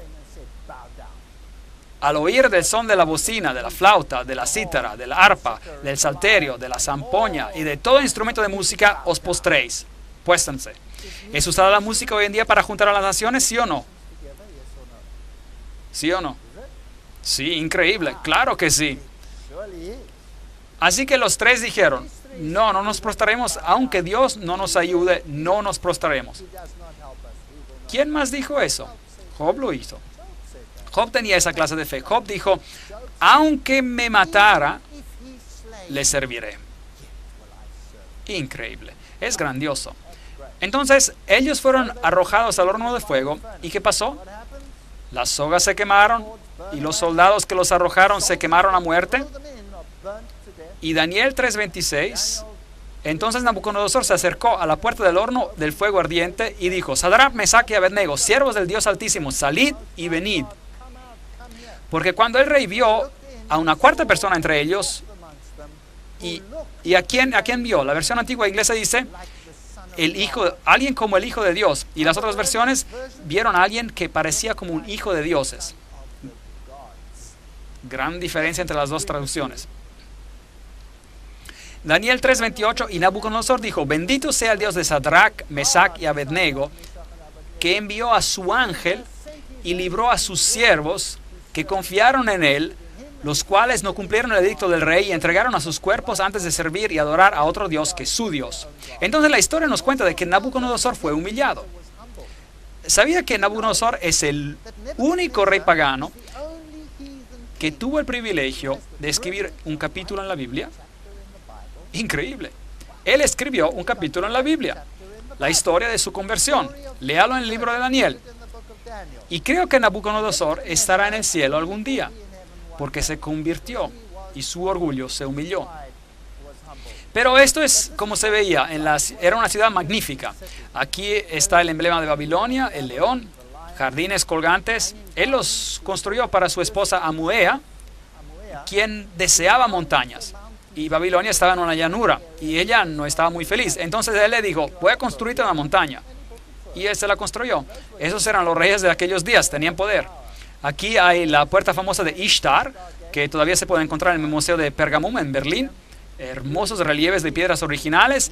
al oír del son de la bocina, de la flauta, de la cítara, de la arpa, del salterio, de la zampoña y de todo instrumento de música, os postréis. Puéstanse. ¿Es usada la música hoy en día para juntar a las naciones, sí o no? ¿Sí o no? Sí, increíble, claro que sí. Así que los tres dijeron: no nos prostraremos, aunque Dios no nos ayude, no nos prostraremos. ¿Quién más dijo eso? Job lo hizo. Job tenía esa clase de fe. Job dijo: aunque me matara, le serviré. Increíble, es grandioso. Entonces ellos fueron arrojados al horno de fuego. ¿Y qué pasó? Las sogas se quemaron y los soldados que los arrojaron se quemaron a muerte. Y Daniel 3:26, entonces Nabucodonosor se acercó a la puerta del horno del fuego ardiente y dijo: Sadrach, Mesach y Abednego, siervos del Dios Altísimo, salid y venid. Porque cuando el rey vio a una cuarta persona entre ellos, ¿y a quién vio? La versión antigua inglesa dice alguien como el Hijo de Dios, y las otras versiones vieron a alguien que parecía como un hijo de dioses. Gran diferencia entre las dos traducciones. Daniel 3:28, y Nabucodonosor dijo: bendito sea el Dios de Sadrach, Mesach y Abednego, que envió a su ángel y libró a sus siervos que confiaron en él, los cuales no cumplieron el edicto del rey y entregaron a sus cuerpos antes de servir y adorar a otro Dios que su Dios. Entonces la historia nos cuenta de que Nabucodonosor fue humillado. ¿Sabía que Nabucodonosor es el único rey pagano que tuvo el privilegio de escribir un capítulo en la Biblia? Increíble. Él escribió un capítulo en la Biblia, la historia de su conversión. Léalo en el libro de Daniel. Y creo que Nabucodonosor estará en el cielo algún día, porque se convirtió y su orgullo se humilló. Pero esto es como se veía, era una ciudad magnífica. Aquí está el emblema de Babilonia, el león, jardines colgantes. Él los construyó para su esposa Amuea, quien deseaba montañas. Y Babilonia estaba en una llanura y ella no estaba muy feliz. Entonces él le dijo: voy a construirte una montaña. Y él se la construyó. Esos eran los reyes de aquellos días, tenían poder. Aquí hay la puerta famosa de Ishtar, que todavía se puede encontrar en el Museo de Pergamum en Berlín. Hermosos relieves de piedras originales.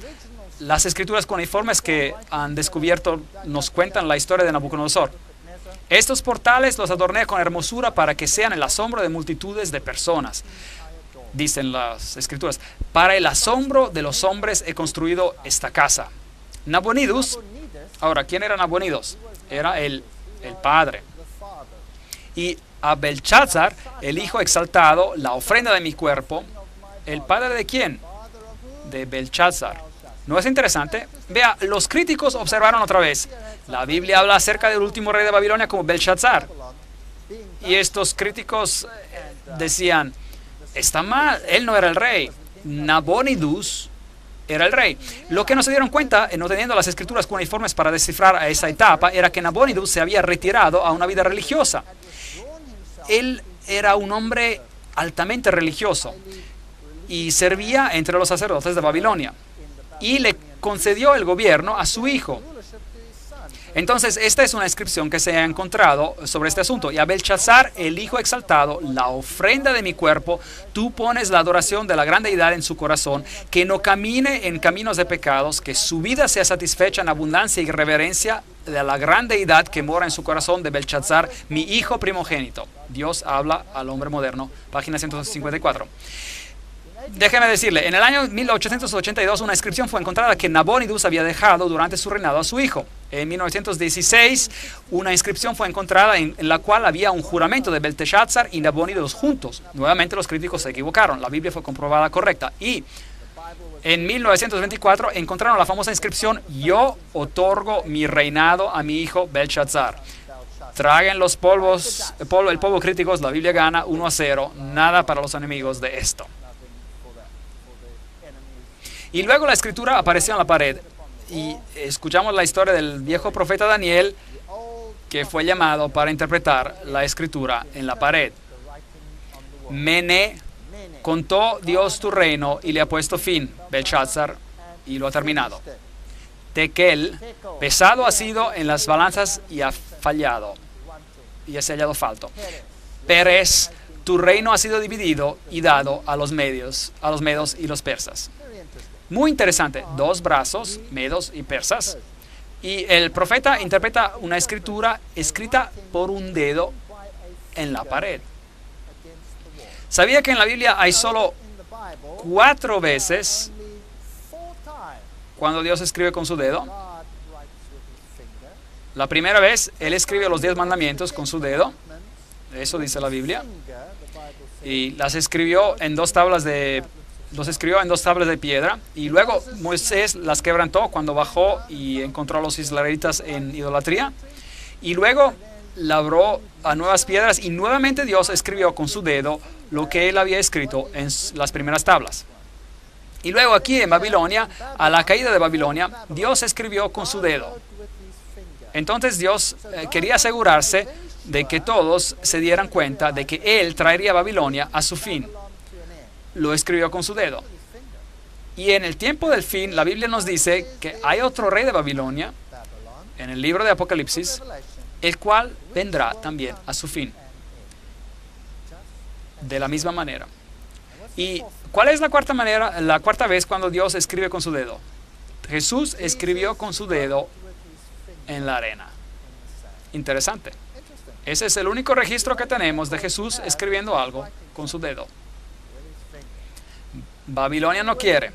Las escrituras cuneiformes que han descubierto nos cuentan la historia de Nabucodonosor. Estos portales los adorné con hermosura para que sean el asombro de multitudes de personas. Dicen las escrituras: para el asombro de los hombres he construido esta casa. Nabonidus, ahora, ¿quién era Nabonidus? Era el padre. Y a Belshazzar, el hijo exaltado, la ofrenda de mi cuerpo. ¿El padre de quién? De Belshazzar. ¿No es interesante? Vea, los críticos observaron otra vez. La Biblia habla acerca del último rey de Babilonia como Belshazzar. Y estos críticos decían: está mal, él no era el rey. Nabonidus era el rey. Lo que no se dieron cuenta, no teniendo las escrituras cuneiformes para descifrar a esa etapa, era que Nabonidus se había retirado a una vida religiosa. Él era un hombre altamente religioso y servía entre los sacerdotes de Babilonia. Y le concedió el gobierno a su hijo. Entonces, esta es una inscripción que se ha encontrado sobre este asunto. Y a Belshazzar, el hijo exaltado, la ofrenda de mi cuerpo, tú pones la adoración de la gran deidad en su corazón, que no camine en caminos de pecados, que su vida sea satisfecha en abundancia y reverencia de la gran deidad que mora en su corazón de Belshazzar, mi hijo primogénito. Dios habla al hombre moderno, página 154. Déjeme decirle, en el año 1882 una inscripción fue encontrada que Nabonidus había dejado durante su reinado a su hijo. En 1916, una inscripción fue encontrada en la cual había un juramento de Belteshazzar y Nabónidos juntos. Nuevamente los críticos se equivocaron, la Biblia fue comprobada correcta. Y en 1924 encontraron la famosa inscripción: yo otorgo mi reinado a mi hijo Belshazzar. Traguen los polvos, el polvo críticos, la Biblia gana 1-0, nada para los enemigos de esto. Y luego la escritura apareció en la pared y escuchamos la historia del viejo profeta Daniel, que fue llamado para interpretar la escritura en la pared. Mene, contó Dios tu reino y le ha puesto fin, Belshazzar, y lo ha terminado. Tekel, pesado ha sido en las balanzas y ha fallado, y ha hallado falto. Peres, tu reino ha sido dividido y dado a los medos y los persas. Muy interesante, dos brazos, medos y persas. Y el profeta interpreta una escritura escrita por un dedo en la pared. ¿Sabía que en la Biblia hay solo 4 veces cuando Dios escribe con su dedo? La primera vez, Él escribe los 10 mandamientos con su dedo. Eso dice la Biblia. Y los escribió en 2 tablas de piedra. Y luego Moisés las quebrantó cuando bajó y encontró a los israelitas en idolatría. Y luego labró a nuevas piedras y nuevamente Dios escribió con su dedo lo que Él había escrito en las primeras tablas. Y luego aquí en Babilonia, a la caída de Babilonia, Dios escribió con su dedo. Entonces Dios quería asegurarse de que todos se dieran cuenta de que Él traería a Babilonia a su fin. Lo escribió con su dedo. Y en el tiempo del fin, la Biblia nos dice que hay otro rey de Babilonia, en el libro de Apocalipsis, el cual vendrá también a su fin. De la misma manera. ¿Y cuál es la cuarta vez cuando Dios escribe con su dedo? Jesús escribió con su dedo en la arena. Interesante. Ese es el único registro que tenemos de Jesús escribiendo algo con su dedo. Babilonia no quiere.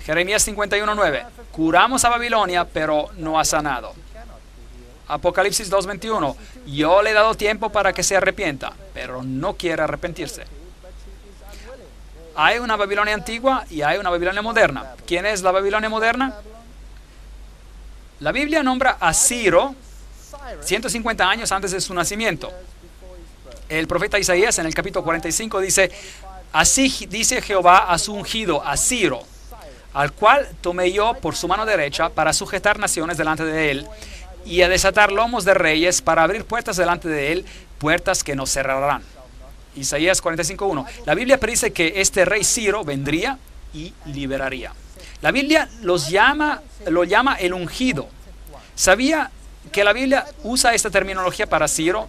Jeremías 51:9. Curamos a Babilonia, pero no ha sanado. Apocalipsis 2:21. Yo le he dado tiempo para que se arrepienta, pero no quiere arrepentirse. Hay una Babilonia antigua y hay una Babilonia moderna. ¿Quién es la Babilonia moderna? La Biblia nombra a Ciro 150 años antes de su nacimiento. El profeta Isaías en el capítulo 45 dice: así dice Jehová a su ungido, a Ciro, al cual tomé yo por su mano derecha para sujetar naciones delante de él y a desatar lomos de reyes, para abrir puertas delante de él, puertas que no cerrarán. Isaías 45:1. La Biblia predice que este rey Ciro vendría y liberaría. La Biblia lo llama el ungido. ¿Sabía que la Biblia usa esta terminología para Ciro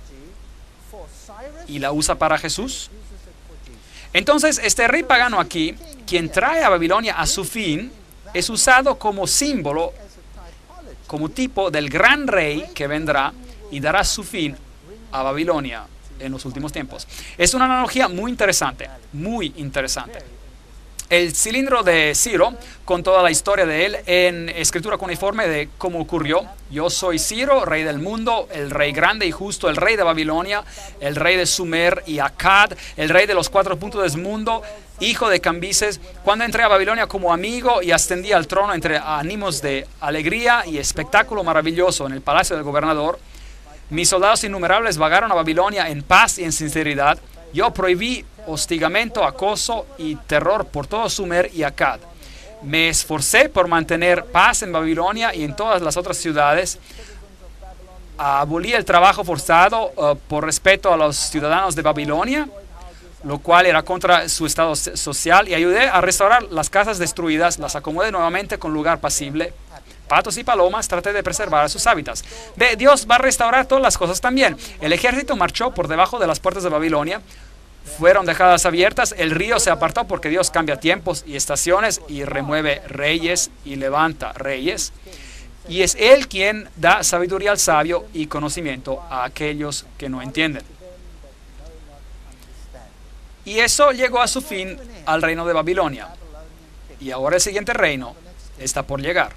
y la usa para Jesús? Entonces, este rey pagano aquí, quien trae a Babilonia a su fin, es usado como símbolo, como tipo del gran rey que vendrá y dará su fin a Babilonia en los últimos tiempos. Es una analogía muy interesante, muy interesante. El cilindro de Ciro, con toda la historia de él en escritura cuneiforme de cómo ocurrió. Yo soy Ciro, rey del mundo, el rey grande y justo, el rey de Babilonia, el rey de Sumer y Akkad, el rey de los 4 puntos del mundo, hijo de Cambises. Cuando entré a Babilonia como amigo y ascendí al trono entre ánimos de alegría y espectáculo maravilloso en el palacio del gobernador, mis soldados innumerables vagaron a Babilonia en paz y en sinceridad. Yo prohibí hostigamiento, acoso y terror por todo Sumer y Akkad. Me esforcé por mantener paz en Babilonia y en todas las otras ciudades. Abolí el trabajo forzado por respeto a los ciudadanos de Babilonia, lo cual era contra su estado social, y ayudé a restaurar las casas destruidas, las acomodé nuevamente con lugar pasible. Patos y palomas traté de preservar sus hábitats. Dios va a restaurar todas las cosas también. El ejército marchó por debajo de las puertas de Babilonia. Fueron dejadas abiertas. El río se apartó porque Dios cambia tiempos y estaciones y remueve reyes y levanta reyes. Y es Él quien da sabiduría al sabio y conocimiento a aquellos que no entienden. Y eso llegó a su fin al reino de Babilonia. Y ahora el siguiente reino está por llegar.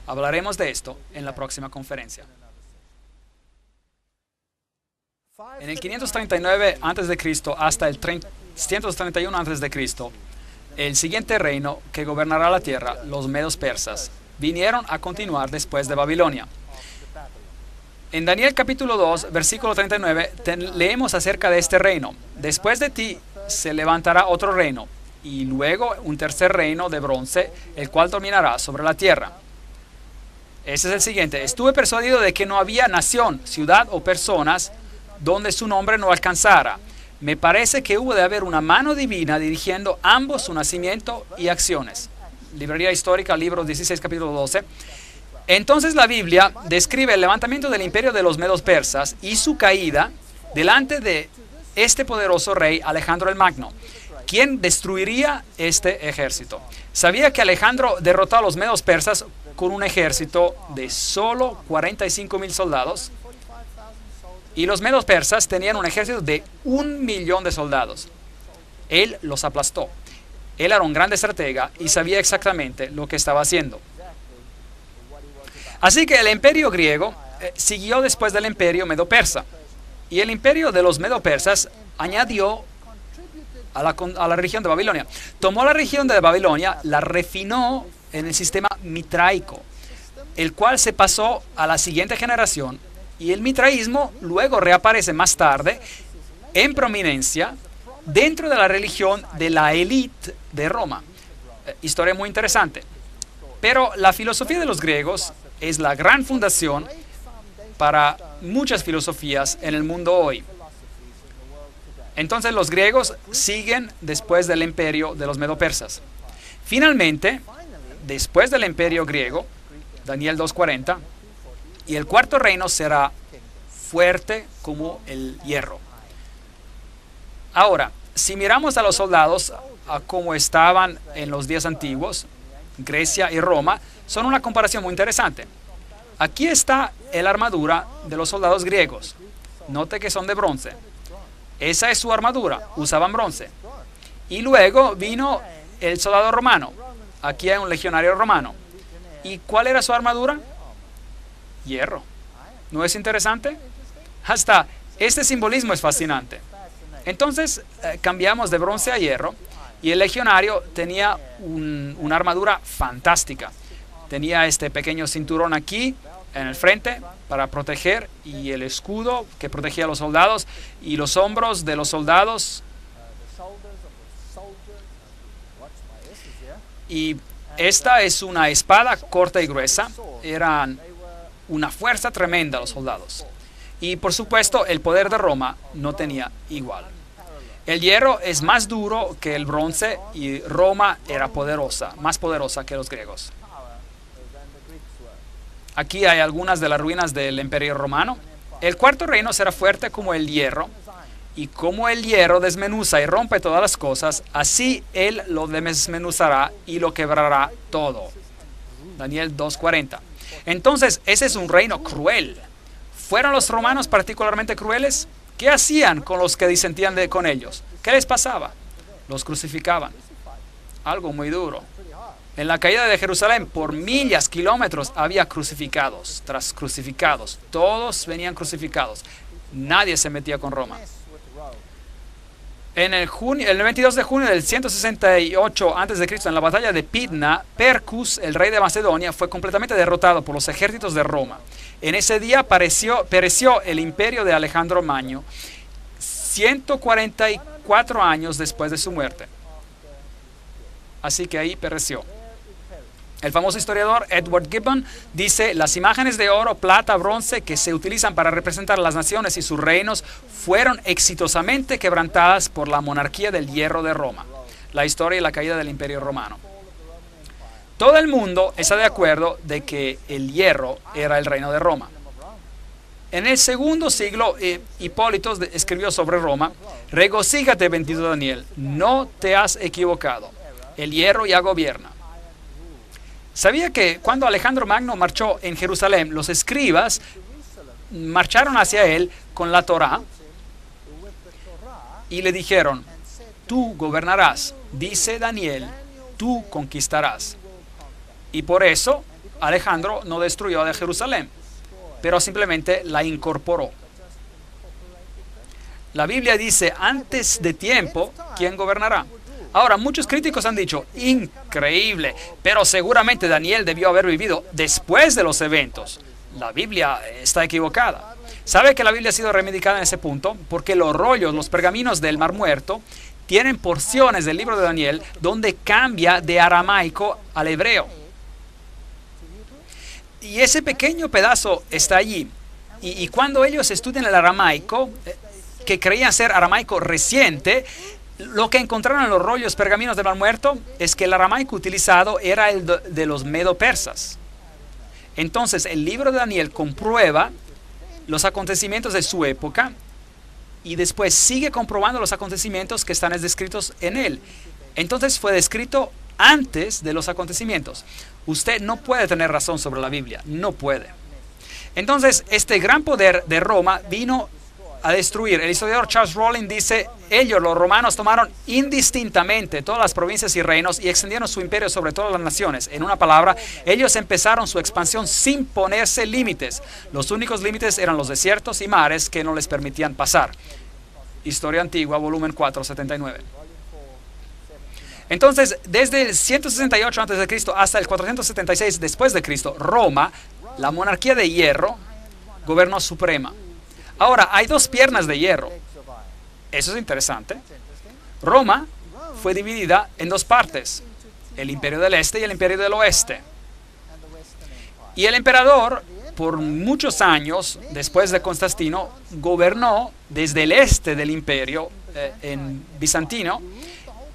Hablaremos de esto en la próxima conferencia. En el 539 a.C. hasta el 331 a.C., el siguiente reino que gobernará la tierra, los medos persas, vinieron a continuar después de Babilonia. En Daniel capítulo 2, versículo 39, leemos acerca de este reino. Después de ti se levantará otro reino, y luego un tercer reino de bronce, el cual dominará sobre la tierra. Ese es el siguiente. Estuve persuadido de que no había nación, ciudad o personas donde su nombre no alcanzara. Me parece que hubo de haber una mano divina dirigiendo ambos su nacimiento y acciones. Librería Histórica, libro 16, capítulo 12. Entonces la Biblia describe el levantamiento del imperio de los medos persas y su caída delante de este poderoso rey Alejandro el Magno, quien destruiría este ejército. Sabía que Alejandro derrotó a los medos persas con un ejército de solo 45,000 soldados, y los medos persas tenían un ejército de 1,000,000 de soldados. Él los aplastó. Él era un gran estratega y sabía exactamente lo que estaba haciendo. Así que el imperio griego siguió después del imperio medo-persa. Y el imperio de los medo-persas añadió a la región de Babilonia. Tomó la región de Babilonia, la refinó en el sistema mitraico, el cual se pasó a la siguiente generación. Y el mitraísmo luego reaparece más tarde en prominencia dentro de la religión de la élite de Roma. Historia muy interesante. Pero la filosofía de los griegos es la gran fundación para muchas filosofías en el mundo hoy. Entonces los griegos siguen después del imperio de los medo-persas. Finalmente, después del imperio griego, Daniel 2:40, y el cuarto reino será fuerte como el hierro. Ahora, si miramos a los soldados a cómo estaban en los días antiguos, Grecia y Roma, son una comparación muy interesante. Aquí está la armadura de los soldados griegos. Note que son de bronce. Esa es su armadura, usaban bronce. Y luego vino el soldado romano. Aquí hay un legionario romano. ¿Y cuál era su armadura? Hierro. ¿No es interesante? Hasta este simbolismo es fascinante. Entonces cambiamos de bronce a hierro y el legionario tenía una armadura fantástica. Tenía este pequeño cinturón aquí en el frente para proteger, y el escudo que protegía a los soldados, y los hombros de los soldados. Y esta es una espada corta y gruesa. Eran una fuerza tremenda los soldados. Y por supuesto el poder de Roma no tenía igual. El hierro es más duro que el bronce y Roma era poderosa, más poderosa que los griegos. Aquí hay algunas de las ruinas del Imperio Romano. El cuarto reino será fuerte como el hierro, y como el hierro desmenuza y rompe todas las cosas, así él lo desmenuzará y lo quebrará todo. Daniel 2:40. Entonces, ese es un reino cruel. ¿Fueron los romanos particularmente crueles? ¿Qué hacían con los que disentían con ellos? ¿Qué les pasaba? Los crucificaban. Algo muy duro. En la caída de Jerusalén, por millas, kilómetros, había crucificados tras crucificados. Todos venían crucificados. Nadie se metía con Roma. En el 22 de junio del 168 a.C., en la batalla de Pydna, Percus, el rey de Macedonia, fue completamente derrotado por los ejércitos de Roma. En ese día pereció el imperio de Alejandro Magno, 144 años después de su muerte. Así que ahí pereció. El famoso historiador Edward Gibbon dice: las imágenes de oro, plata, bronce que se utilizan para representar las naciones y sus reinos fueron exitosamente quebrantadas por la monarquía del hierro de Roma. La historia y la caída del Imperio Romano. Todo el mundo está de acuerdo de que el hierro era el reino de Roma. En el segundo siglo, Hipólito escribió sobre Roma: regocíjate, bendito Daniel, no te has equivocado. El hierro ya gobierna. ¿Sabía que cuando Alejandro Magno marchó en Jerusalén, los escribas marcharon hacia él con la Torá y le dijeron: tú gobernarás, dice Daniel, tú conquistarás? Y por eso Alejandro no destruyó a Jerusalén, pero simplemente la incorporó. La Biblia dice, antes de tiempo, ¿quién gobernará? Ahora, muchos críticos han dicho, increíble, pero seguramente Daniel debió haber vivido después de los eventos. La Biblia está equivocada. ¿Sabe que la Biblia ha sido reivindicada en ese punto? Porque los rollos, los pergaminos del Mar Muerto, tienen porciones del libro de Daniel donde cambia de aramaico al hebreo. Y ese pequeño pedazo está allí. Y cuando ellos estudian el aramaico, que creían ser aramaico reciente, lo que encontraron en los rollos pergaminos del Mar Muerto es que el aramaico utilizado era el de los medo-persas. Entonces, el libro de Daniel comprueba los acontecimientos de su época y después sigue comprobando los acontecimientos que están descritos en él. Entonces, fue descrito antes de los acontecimientos. Usted no puede tener razón sobre la Biblia, no puede. Entonces, este gran poder de Roma vino a destruir. El historiador Charles Rowling dice, ellos, los romanos, tomaron indistintamente todas las provincias y reinos y extendieron su imperio sobre todas las naciones. En una palabra, ellos empezaron su expansión sin ponerse límites. Los únicos límites eran los desiertos y mares que no les permitían pasar. Historia Antigua, volumen 4, 79. Entonces, desde el 168 a.C. hasta el 476 después de Cristo, Roma, la monarquía de hierro, gobernó suprema. Ahora, hay dos piernas de hierro. Eso es interesante. Roma fue dividida en dos partes, el imperio del este y el imperio del oeste. Y el emperador, por muchos años, después de Constantino, gobernó desde el este del imperio en bizantino,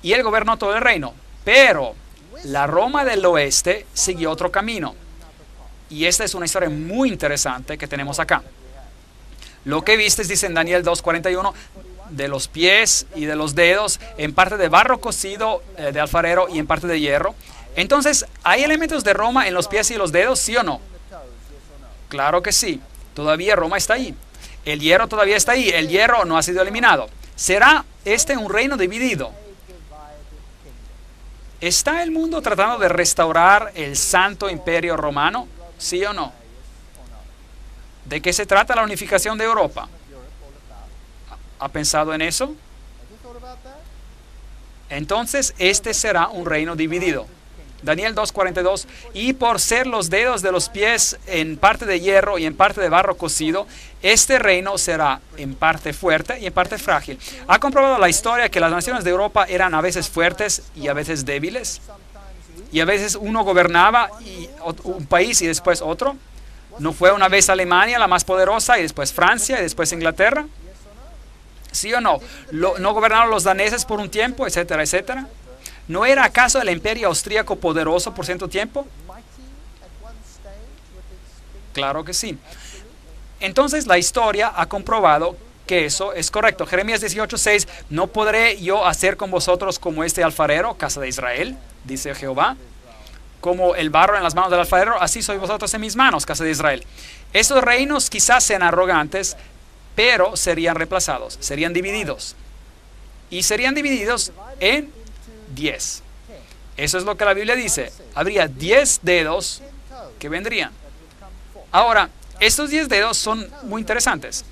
y él gobernó todo el reino. Pero la Roma del oeste siguió otro camino. Y esta es una historia muy interesante que tenemos acá. Lo que vistes, dice en Daniel 2:41, de los pies y de los dedos, en parte de barro cocido de alfarero y en parte de hierro. Entonces, ¿hay elementos de Roma en los pies y los dedos, sí o no? Claro que sí. Todavía Roma está ahí. El hierro todavía está ahí. El hierro no ha sido eliminado. ¿Será este un reino dividido? ¿Está el mundo tratando de restaurar el Santo Imperio Romano? ¿Sí o no? ¿De qué se trata la unificación de Europa? ¿Ha pensado en eso? Entonces, este será un reino dividido. Daniel 2:42, y por ser los dedos de los pies en parte de hierro y en parte de barro cocido, este reino será en parte fuerte y en parte frágil. ¿Ha comprobado la historia que las naciones de Europa eran a veces fuertes y a veces débiles? Y a veces uno gobernaba un país y después otro. ¿No fue una vez Alemania la más poderosa y después Francia y después Inglaterra? ¿Sí o no? ¿No gobernaron los daneses por un tiempo, etcétera, etcétera? ¿No era acaso el imperio austríaco poderoso por cierto tiempo? Claro que sí. Entonces la historia ha comprobado que eso es correcto. Jeremías 18:6, no podré yo hacer con vosotros como este alfarero, casa de Israel, dice Jehová. Como el barro en las manos del alfarero, así sois vosotros en mis manos, casa de Israel. Estos reinos quizás sean arrogantes, pero serían reemplazados, serían divididos. Y serían divididos en 10. Eso es lo que la Biblia dice. Habría 10 dedos que vendrían. Ahora, estos 10 dedos son muy interesantes.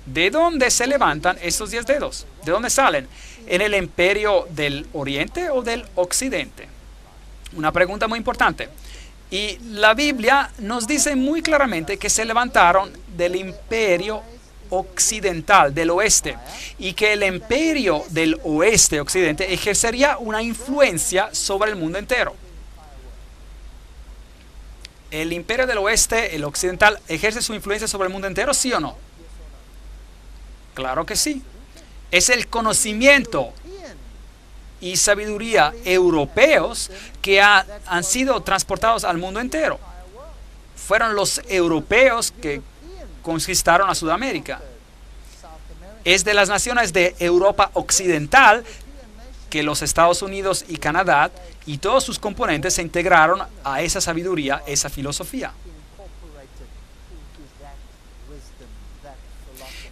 ¿De dónde se levantan estos 10 dedos? ¿De dónde salen? ¿En el imperio del oriente o del occidente? Una pregunta muy importante. Y la Biblia nos dice muy claramente que se levantaron del imperio occidental, del oeste, y que el imperio del oeste occidente ejercería una influencia sobre el mundo entero. ¿El imperio del oeste, el occidental, ejerce su influencia sobre el mundo entero, sí o no? Claro que sí. Es el conocimiento y sabiduría europeos que han sido transportados al mundo entero. Fueron los europeos que conquistaron a Sudamérica. Es de las naciones de Europa occidental que los Estados Unidos y Canadá y todos sus componentes se integraron a esa sabiduría, esa filosofía.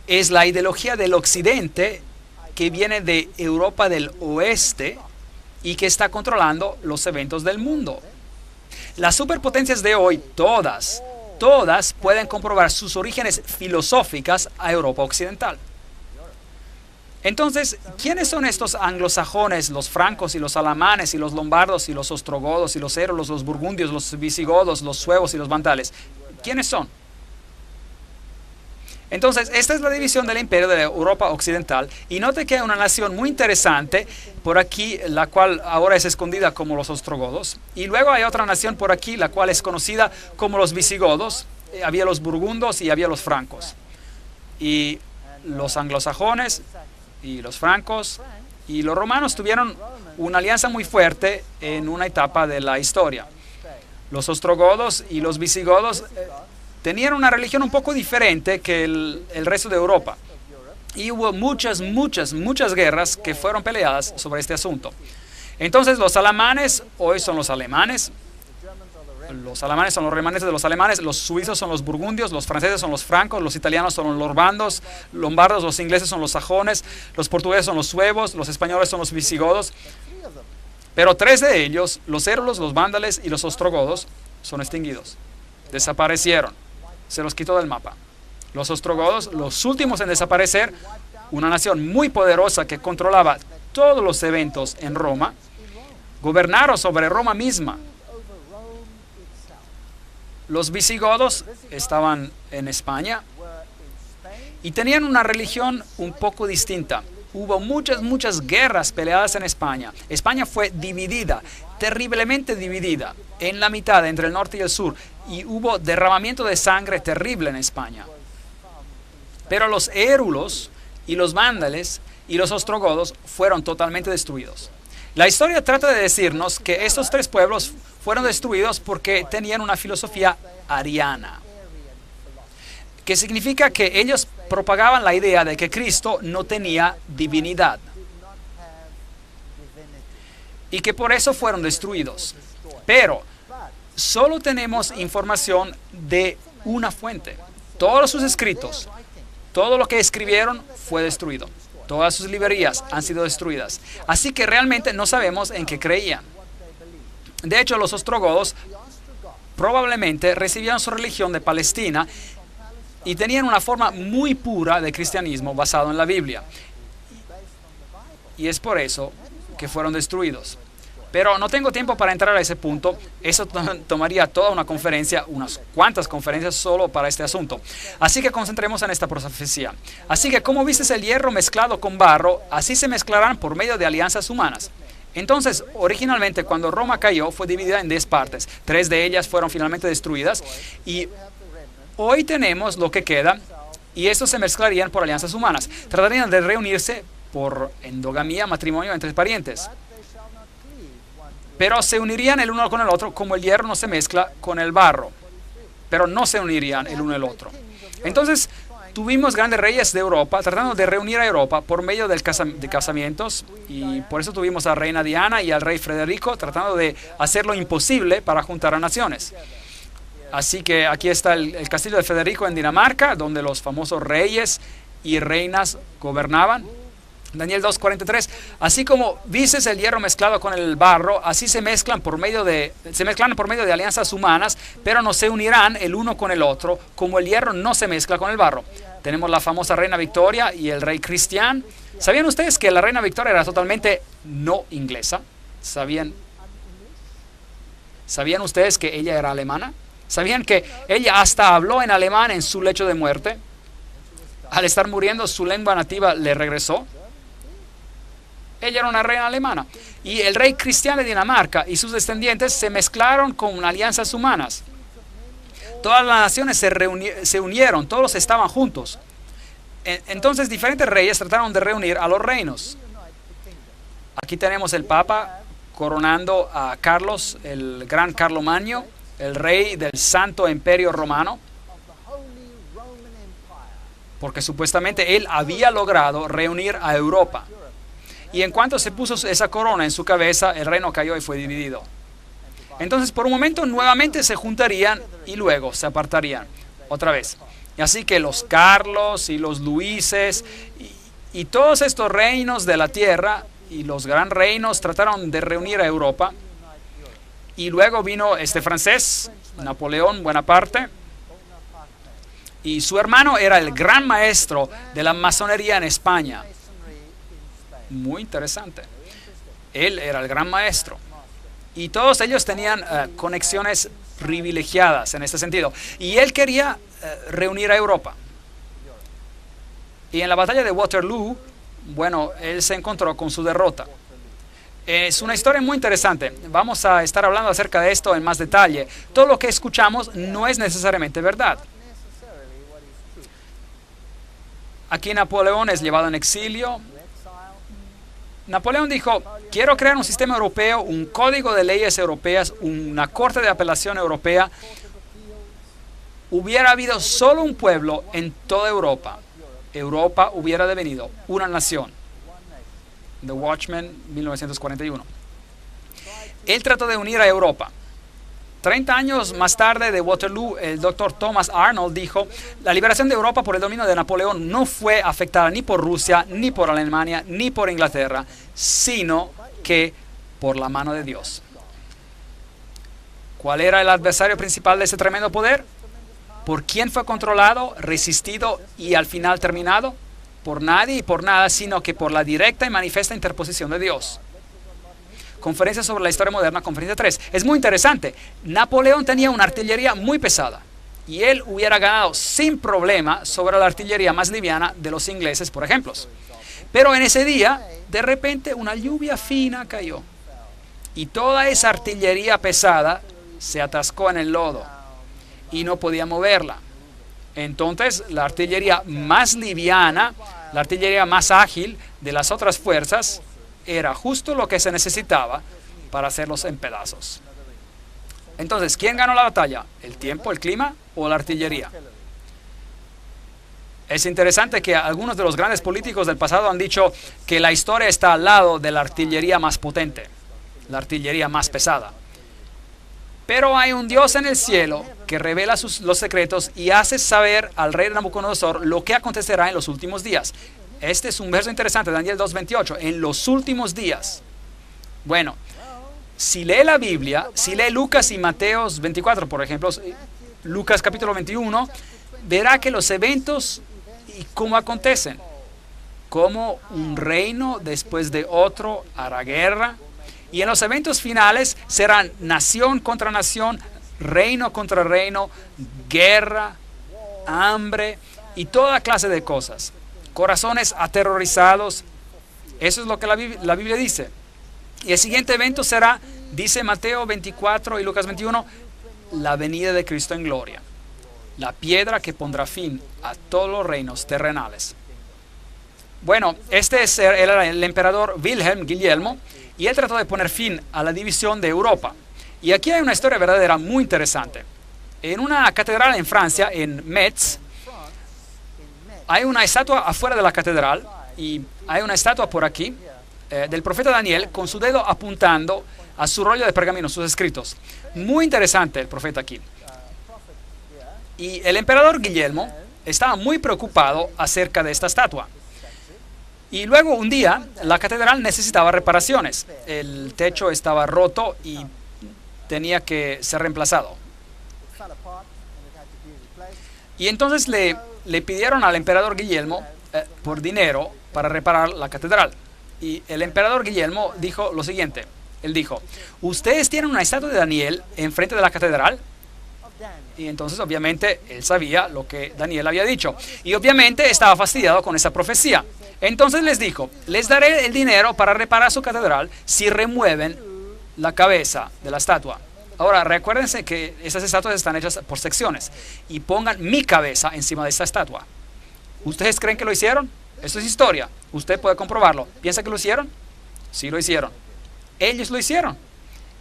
Es la ideología del occidente que viene de Europa del oeste y que está controlando los eventos del mundo. Las superpotencias de hoy, todas pueden comprobar sus orígenes filosóficas a Europa Occidental. Entonces, ¿quiénes son estos anglosajones, los francos y los alamanes y los lombardos y los ostrogodos y los érulos, los burgundios, los visigodos, los suevos y los vandales? ¿Quiénes son? Entonces, esta es la división del imperio de Europa Occidental. Y note que hay una nación muy interesante por aquí, la cual ahora es escondida como los ostrogodos. Y luego hay otra nación por aquí, la cual es conocida como los visigodos. Había los burgundos y había los francos. Y los anglosajones y los francos y los romanos tuvieron una alianza muy fuerte en una etapa de la historia. Los ostrogodos y los visigodos tenían una religión un poco diferente que el resto de Europa. Y hubo muchas guerras que fueron peleadas sobre este asunto. Entonces los alamanes hoy son los alemanes. Los alamanes son los remanentes de los alemanes, los suizos son los burgundios, los franceses son los francos, los italianos son los lombardos, los ingleses son los sajones, los portugueses son los suevos, los españoles son los visigodos. Pero 3 de ellos, los érulos, los vándales y los ostrogodos, son extinguidos. Desaparecieron. Se los quitó del mapa. Los ostrogodos, los últimos en desaparecer, una nación muy poderosa que controlaba todos los eventos en Roma, gobernaron sobre Roma misma. Los visigodos estaban en España y tenían una religión un poco distinta. Hubo muchas guerras peleadas en España. España fue dividida, terriblemente dividida, en la mitad entre el norte y el sur. Y hubo derramamiento de sangre terrible en España. Pero los érulos y los vándales y los ostrogodos fueron totalmente destruidos. La historia trata de decirnos que estos 3 pueblos fueron destruidos porque tenían una filosofía ariana, que significa que ellos propagaban la idea de que Cristo no tenía divinidad y que por eso fueron destruidos. Pero solo tenemos información de una fuente. Todos sus escritos, todo lo que escribieron fue destruido. Todas sus librerías han sido destruidas. Así que realmente no sabemos en qué creían. De hecho, los ostrogodos probablemente recibieron su religión de Palestina y tenían una forma muy pura de cristianismo basado en la Biblia. Y es por eso que fueron destruidos. Pero no tengo tiempo para entrar a ese punto. Eso tomaría toda una conferencia, unas cuantas conferencias solo para este asunto. Así que concentremos en esta profecía. Así que como viste el hierro mezclado con barro, así se mezclarán por medio de alianzas humanas. Entonces, originalmente cuando Roma cayó fue dividida en 10 partes. 3 de ellas fueron finalmente destruidas. Y hoy tenemos lo que queda. Y estos se mezclarían por alianzas humanas. Tratarían de reunirse por endogamía, matrimonio entre parientes. Pero se unirían el uno con el otro como el hierro no se mezcla con el barro. Pero no se unirían el uno el otro. Entonces tuvimos grandes reyes de Europa tratando de reunir a Europa por medio de casamientos. Y por eso tuvimos a la reina Diana y al rey Federico tratando de hacer lo imposible para juntar a naciones. Así que aquí está el castillo de Federico en Dinamarca, donde los famosos reyes y reinas gobernaban. Daniel 2:43, así como vistes el hierro mezclado con el barro, así se mezclan por medio de alianzas humanas, pero no se unirán el uno con el otro, como el hierro no se mezcla con el barro. Tenemos la famosa reina Victoria y el rey Cristián. ¿Sabían ustedes que la reina Victoria era totalmente no inglesa? ¿Sabían ustedes que ella era alemana? ¿Sabían que ella hasta habló en alemán en su lecho de muerte? Al estar muriendo, su lengua nativa le regresó. Ella era una reina alemana. Y el rey Cristián de Dinamarca y sus descendientes se mezclaron con alianzas humanas. Todas las naciones se unieron, todos estaban juntos. Entonces diferentes reyes trataron de reunir a los reinos. Aquí tenemos el Papa coronando a Carlos, el gran Carlomagno, el rey del Santo Imperio Romano, porque supuestamente él había logrado reunir a Europa. Y en cuanto se puso esa corona en su cabeza, el reino cayó y fue dividido. Entonces, por un momento, nuevamente se juntarían y luego se apartarían otra vez. Y así que los Carlos y los Luises y todos estos reinos de la tierra y los gran reinos trataron de reunir a Europa. Y luego vino este francés, Napoleón Bonaparte, y su hermano era el gran maestro de la masonería en España. Muy interesante. Él era el gran maestro. Y todos ellos tenían conexiones privilegiadas en este sentido. Y él quería reunir a Europa. Y en la batalla de Waterloo, bueno, él se encontró con su derrota. Es una historia muy interesante. Vamos a estar hablando acerca de esto en más detalle. Todo lo que escuchamos no es necesariamente verdad. Aquí Napoleón es llevado en exilio. Napoleón dijo, quiero crear un sistema europeo, un código de leyes europeas, una corte de apelación europea. Hubiera habido solo un pueblo en toda Europa. Europa hubiera devenido una nación. The Watchman, 1941. Él trató de unir a Europa. 30 años más tarde de Waterloo, el doctor Thomas Arnold dijo, la liberación de Europa por el dominio de Napoleón no fue afectada ni por Rusia, ni por Alemania, ni por Inglaterra, sino que por la mano de Dios. ¿Cuál era el adversario principal de ese tremendo poder? ¿Por quién fue controlado, resistido y al final terminado? Por nadie y por nada, sino que por la directa y manifiesta interposición de Dios. Conferencia sobre la historia moderna, conferencia 3. Es muy interesante. Napoleón tenía una artillería muy pesada y él hubiera ganado sin problema sobre la artillería más liviana de los ingleses, por ejemplo. Pero en ese día, de repente, una lluvia fina cayó y toda esa artillería pesada se atascó en el lodo y no podía moverla. Entonces, la artillería más liviana, la artillería más ágil de las otras fuerzas, era justo lo que se necesitaba para hacerlos en pedazos. Entonces, ¿quién ganó la batalla? ¿El tiempo, el clima o la artillería? Es interesante que algunos de los grandes políticos del pasado han dicho que la historia está al lado de la artillería más potente, la artillería más pesada. Pero hay un Dios en el cielo que revela los secretos y hace saber al rey Nabucodonosor lo que acontecerá en los últimos días. Este es un verso interesante, Daniel 2:28, en los últimos días. Bueno, si lee la Biblia, si lee Lucas y Mateos 24, por ejemplo, Lucas capítulo 21, verá que los eventos y cómo acontecen. Como un reino después de otro hará guerra. Y en los eventos finales serán nación contra nación, reino contra reino, guerra, hambre y toda clase de cosas. Corazones aterrorizados. Eso es lo que la Biblia dice. Y el siguiente evento será, dice Mateo 24 y Lucas 21, la venida de Cristo en gloria. La piedra que pondrá fin a todos los reinos terrenales. Bueno, este era el emperador Wilhelm Guillermo. Y él trató de poner fin a la división de Europa. Y aquí hay una historia verdadera muy interesante. En una catedral en Francia, en Metz, hay una estatua afuera de la catedral, y hay una estatua por aquí, del profeta Daniel, con su dedo apuntando a su rollo de pergamino, sus escritos. Muy interesante el profeta aquí. Y el emperador Guillermo estaba muy preocupado acerca de esta estatua. Y luego un día la catedral necesitaba reparaciones. El techo estaba roto y tenía que ser reemplazado. Y entonces le pidieron al emperador Guillermo por dinero para reparar la catedral. Y el emperador Guillermo dijo lo siguiente. Él dijo, ¿ustedes tienen una estatua de Daniel enfrente de la catedral? Y entonces obviamente él sabía lo que Daniel había dicho. Y obviamente estaba fastidiado con esa profecía. Entonces les dijo, les daré el dinero para reparar su catedral si remueven la cabeza de la estatua. Ahora recuérdense que esas estatuas están hechas por secciones. Y pongan mi cabeza encima de esta estatua. ¿Ustedes creen que lo hicieron? Esto es historia. Usted puede comprobarlo. ¿Piensa que lo hicieron? Sí lo hicieron. Ellos lo hicieron.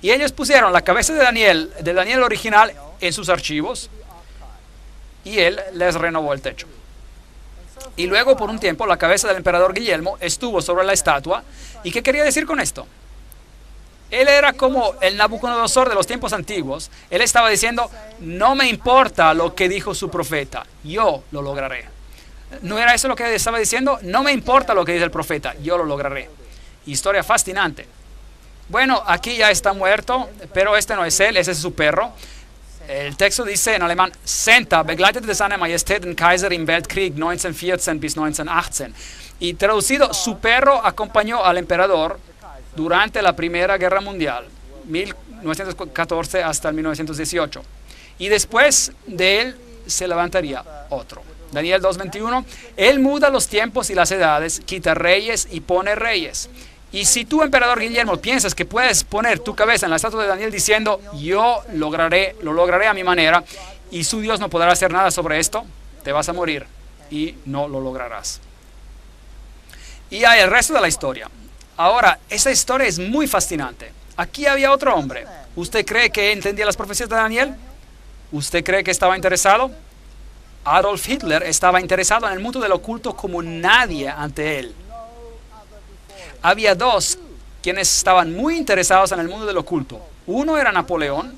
Y ellos pusieron la cabeza de Daniel original en sus archivos. Y él les renovó el techo. Y luego por un tiempo la cabeza del emperador Guillermo estuvo sobre la estatua. ¿Y qué quería decir con esto? Él era como el Nabucodonosor de los tiempos antiguos. Él estaba diciendo, no me importa lo que dijo su profeta, yo lo lograré. ¿No era eso lo que estaba diciendo? No me importa lo que dice el profeta, yo lo lograré. Historia fascinante. Bueno, aquí ya está muerto, pero este no es él, ese es su perro. El texto dice en alemán, Senta begleitete seine Majestät den Kaiser im Weltkrieg 1914 bis 1918. Y traducido, su perro acompañó al emperador durante la Primera Guerra Mundial, 1914 hasta el 1918. Y después de él se levantaría otro. Daniel 2:21, él muda los tiempos y las edades, quita reyes y pone reyes. Y si tú, emperador Guillermo, piensas que puedes poner tu cabeza en la estatua de Daniel diciendo, yo lo lograré a mi manera, y su Dios no podrá hacer nada sobre esto, te vas a morir y no lo lograrás. Y hay el resto de la historia. Ahora, esa historia es muy fascinante. Aquí había otro hombre. ¿Usted cree que entendía las profecías de Daniel? ¿Usted cree que estaba interesado? Adolf Hitler estaba interesado en el mundo del oculto como nadie ante él. Había dos quienes estaban muy interesados en el mundo del oculto. Uno era Napoleón.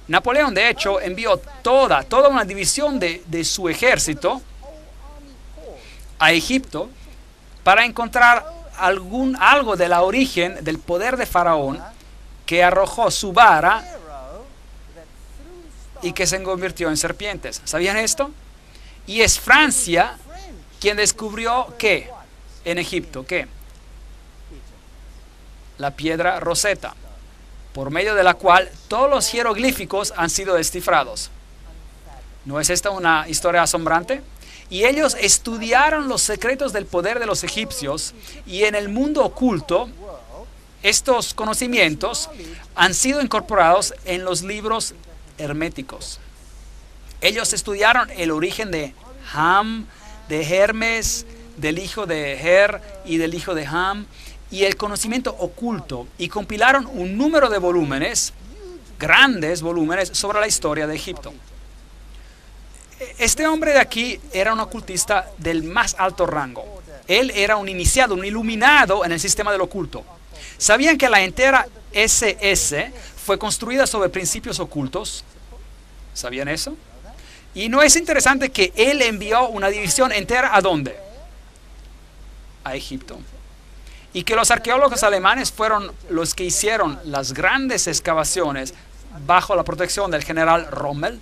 Napoleón, de hecho, envió toda una división de su ejército a Egipto para encontrar algo de la origen del poder de Faraón, que arrojó su vara y que se convirtió en serpientes. ¿Sabían esto? Y es Francia quien descubrió ¿qué? En Egipto, ¿qué? La piedra Rosetta, por medio de la cual todos los jeroglíficos han sido descifrados. ¿No es esta una historia asombrante? Y ellos estudiaron los secretos del poder de los egipcios, y en el mundo oculto estos conocimientos han sido incorporados en los libros herméticos. Ellos estudiaron el origen de Ham, de Hermes, del hijo de Her y del hijo de Ham, y el conocimiento oculto, y compilaron un número de volúmenes, grandes volúmenes, sobre la historia de Egipto. Este hombre de aquí era un ocultista del más alto rango. Él era un iniciado, un iluminado en el sistema del oculto. ¿Sabían que la entera SS fue construida sobre principios ocultos? ¿Sabían eso? Y no es interesante que él envió una división entera ¿a dónde? A Egipto. Y que los arqueólogos alemanes fueron los que hicieron las grandes excavaciones bajo la protección del general Rommel.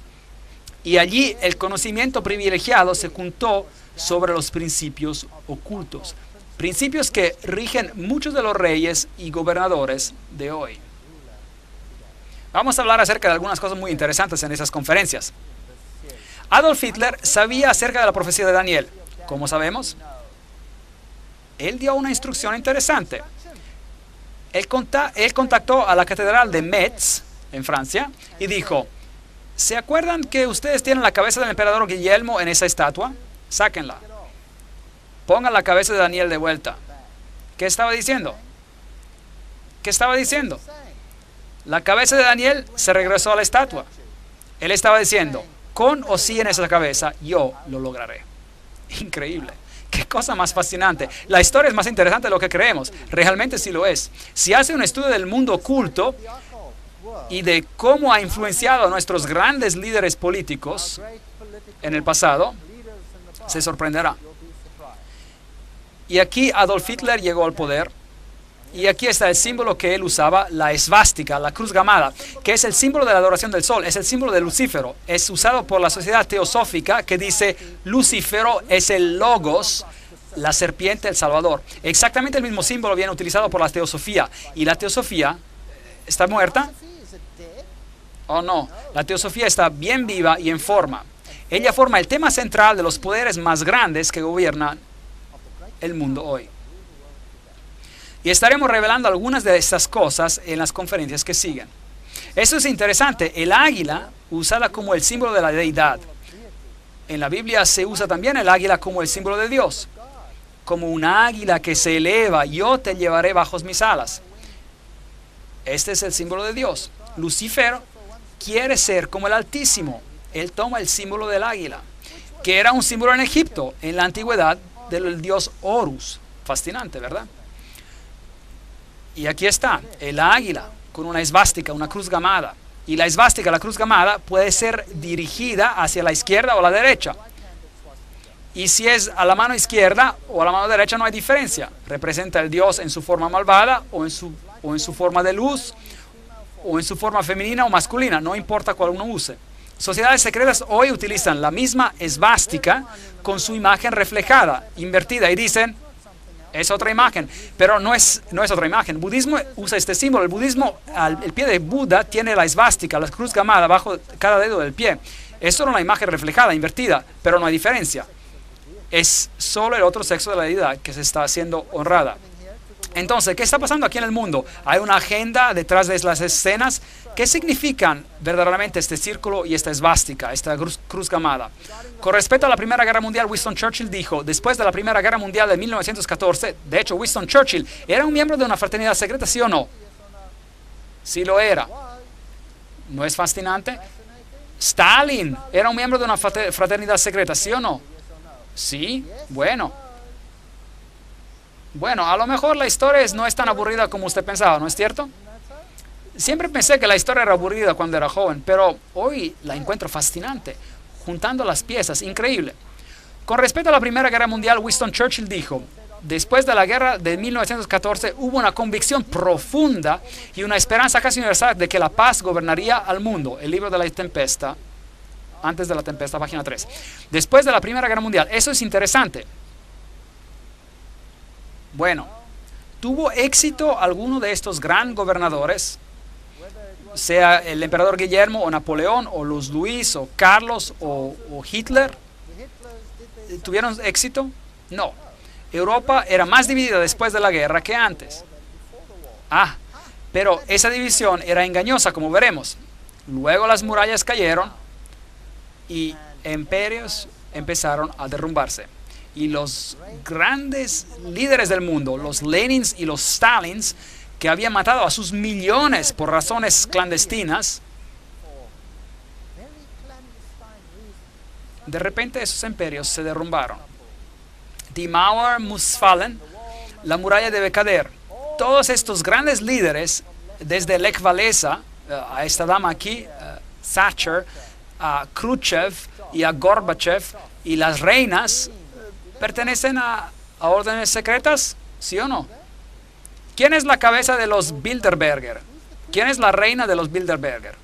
Y allí el conocimiento privilegiado se juntó sobre los principios ocultos. Principios que rigen muchos de los reyes y gobernadores de hoy. Vamos a hablar acerca de algunas cosas muy interesantes en esas conferencias. Adolf Hitler sabía acerca de la profecía de Daniel. ¿Cómo sabemos? Él dio una instrucción interesante. Él contactó a la catedral de Metz, en Francia, y dijo, ¿se acuerdan que ustedes tienen la cabeza del emperador Guillermo en esa estatua? Sáquenla. Pongan la cabeza de Daniel de vuelta. ¿Qué estaba diciendo? ¿Qué estaba diciendo? La cabeza de Daniel se regresó a la estatua. Él estaba diciendo, con o sin esa cabeza, yo lo lograré. Increíble. Qué cosa más fascinante. La historia es más interesante de lo que creemos. Realmente sí lo es. Si hace un estudio del mundo oculto y de cómo ha influenciado a nuestros grandes líderes políticos en el pasado, se sorprenderá. Y aquí Adolf Hitler llegó al poder. Y aquí está el símbolo que él usaba, la esvástica, la cruz gamada, que es el símbolo de la adoración del sol, es el símbolo de Lucífero. Es usado por la sociedad teosófica que dice, Lucífero es el logos, la serpiente, el salvador. Exactamente el mismo símbolo viene utilizado por la teosofía. ¿Y la teosofía está muerta? Oh no, la teosofía está bien viva y en forma. Ella forma el tema central de los poderes más grandes que gobiernan el mundo hoy. Y estaremos revelando algunas de estas cosas en las conferencias que siguen. Esto es interesante. El águila, usada como el símbolo de la deidad. En la Biblia se usa también el águila como el símbolo de Dios. Como una águila que se eleva, yo te llevaré bajo mis alas. Este es el símbolo de Dios. Lucifer quiere ser como el Altísimo. Él toma el símbolo del águila, que era un símbolo en Egipto, en la antigüedad, del dios Horus. Fascinante, ¿verdad? Y aquí está, el águila con una esvástica, una cruz gamada. Y la esvástica, la cruz gamada, puede ser dirigida hacia la izquierda o la derecha. Y si es a la mano izquierda o a la mano derecha no hay diferencia. Representa el Dios en su forma malvada o en su forma de luz o en su forma femenina o masculina. No importa cuál uno use. Sociedades secretas hoy utilizan la misma esvástica con su imagen reflejada, invertida, y dicen, es otra imagen, pero no es otra imagen. El budismo usa este símbolo. El budismo, el pie de Buda tiene la esvástica, la cruz gamada bajo cada dedo del pie. Es solo una imagen reflejada, invertida, pero no hay diferencia. Es solo el otro sexo de la deidad que se está haciendo honrada. Entonces, ¿qué está pasando aquí en el mundo? Hay una agenda detrás de las escenas. ¿Qué significan verdaderamente este círculo y esta esvástica, esta cruz gamada? Con respecto a la Primera Guerra Mundial, Winston Churchill dijo, después de la Primera Guerra Mundial de 1914, de hecho, Winston Churchill era un miembro de una fraternidad secreta, ¿sí o no? Sí lo era. ¿No es fascinante? Stalin era un miembro de una fraternidad secreta, ¿sí o no? Sí, bueno, a lo mejor la historia no es tan aburrida como usted pensaba, ¿no es cierto? Siempre pensé que la historia era aburrida cuando era joven, pero hoy la encuentro fascinante, juntando las piezas, increíble. Con respecto a la Primera Guerra Mundial, Winston Churchill dijo, después de la guerra de 1914 hubo una convicción profunda y una esperanza casi universal de que la paz gobernaría al mundo. El libro de la tempestad. Antes de la tempestad, página 3. Después de la Primera Guerra Mundial. Eso es interesante. Bueno, ¿tuvo éxito alguno de estos gran gobernadores? Sea el emperador Guillermo o Napoleón o los Luis o Carlos o Hitler. ¿Tuvieron éxito? No. Europa era más dividida después de la guerra que antes. Pero esa división era engañosa, como veremos. Luego las murallas cayeron y imperios empezaron a derrumbarse. Y los grandes líderes del mundo, los Lenins y los Stalins, que habían matado a sus millones por razones clandestinas, de repente esos imperios se derrumbaron. Die Mauer muss fallen, la muralla debe caer. Todos estos grandes líderes, desde Lech Walesa, a esta dama aquí, Thatcher, a Khrushchev y a Gorbachev y las reinas, pertenecen a órdenes secretas, ¿sí o no? ¿Quién es la cabeza de los Bilderberger? ¿Quién es la reina de los Bilderberger?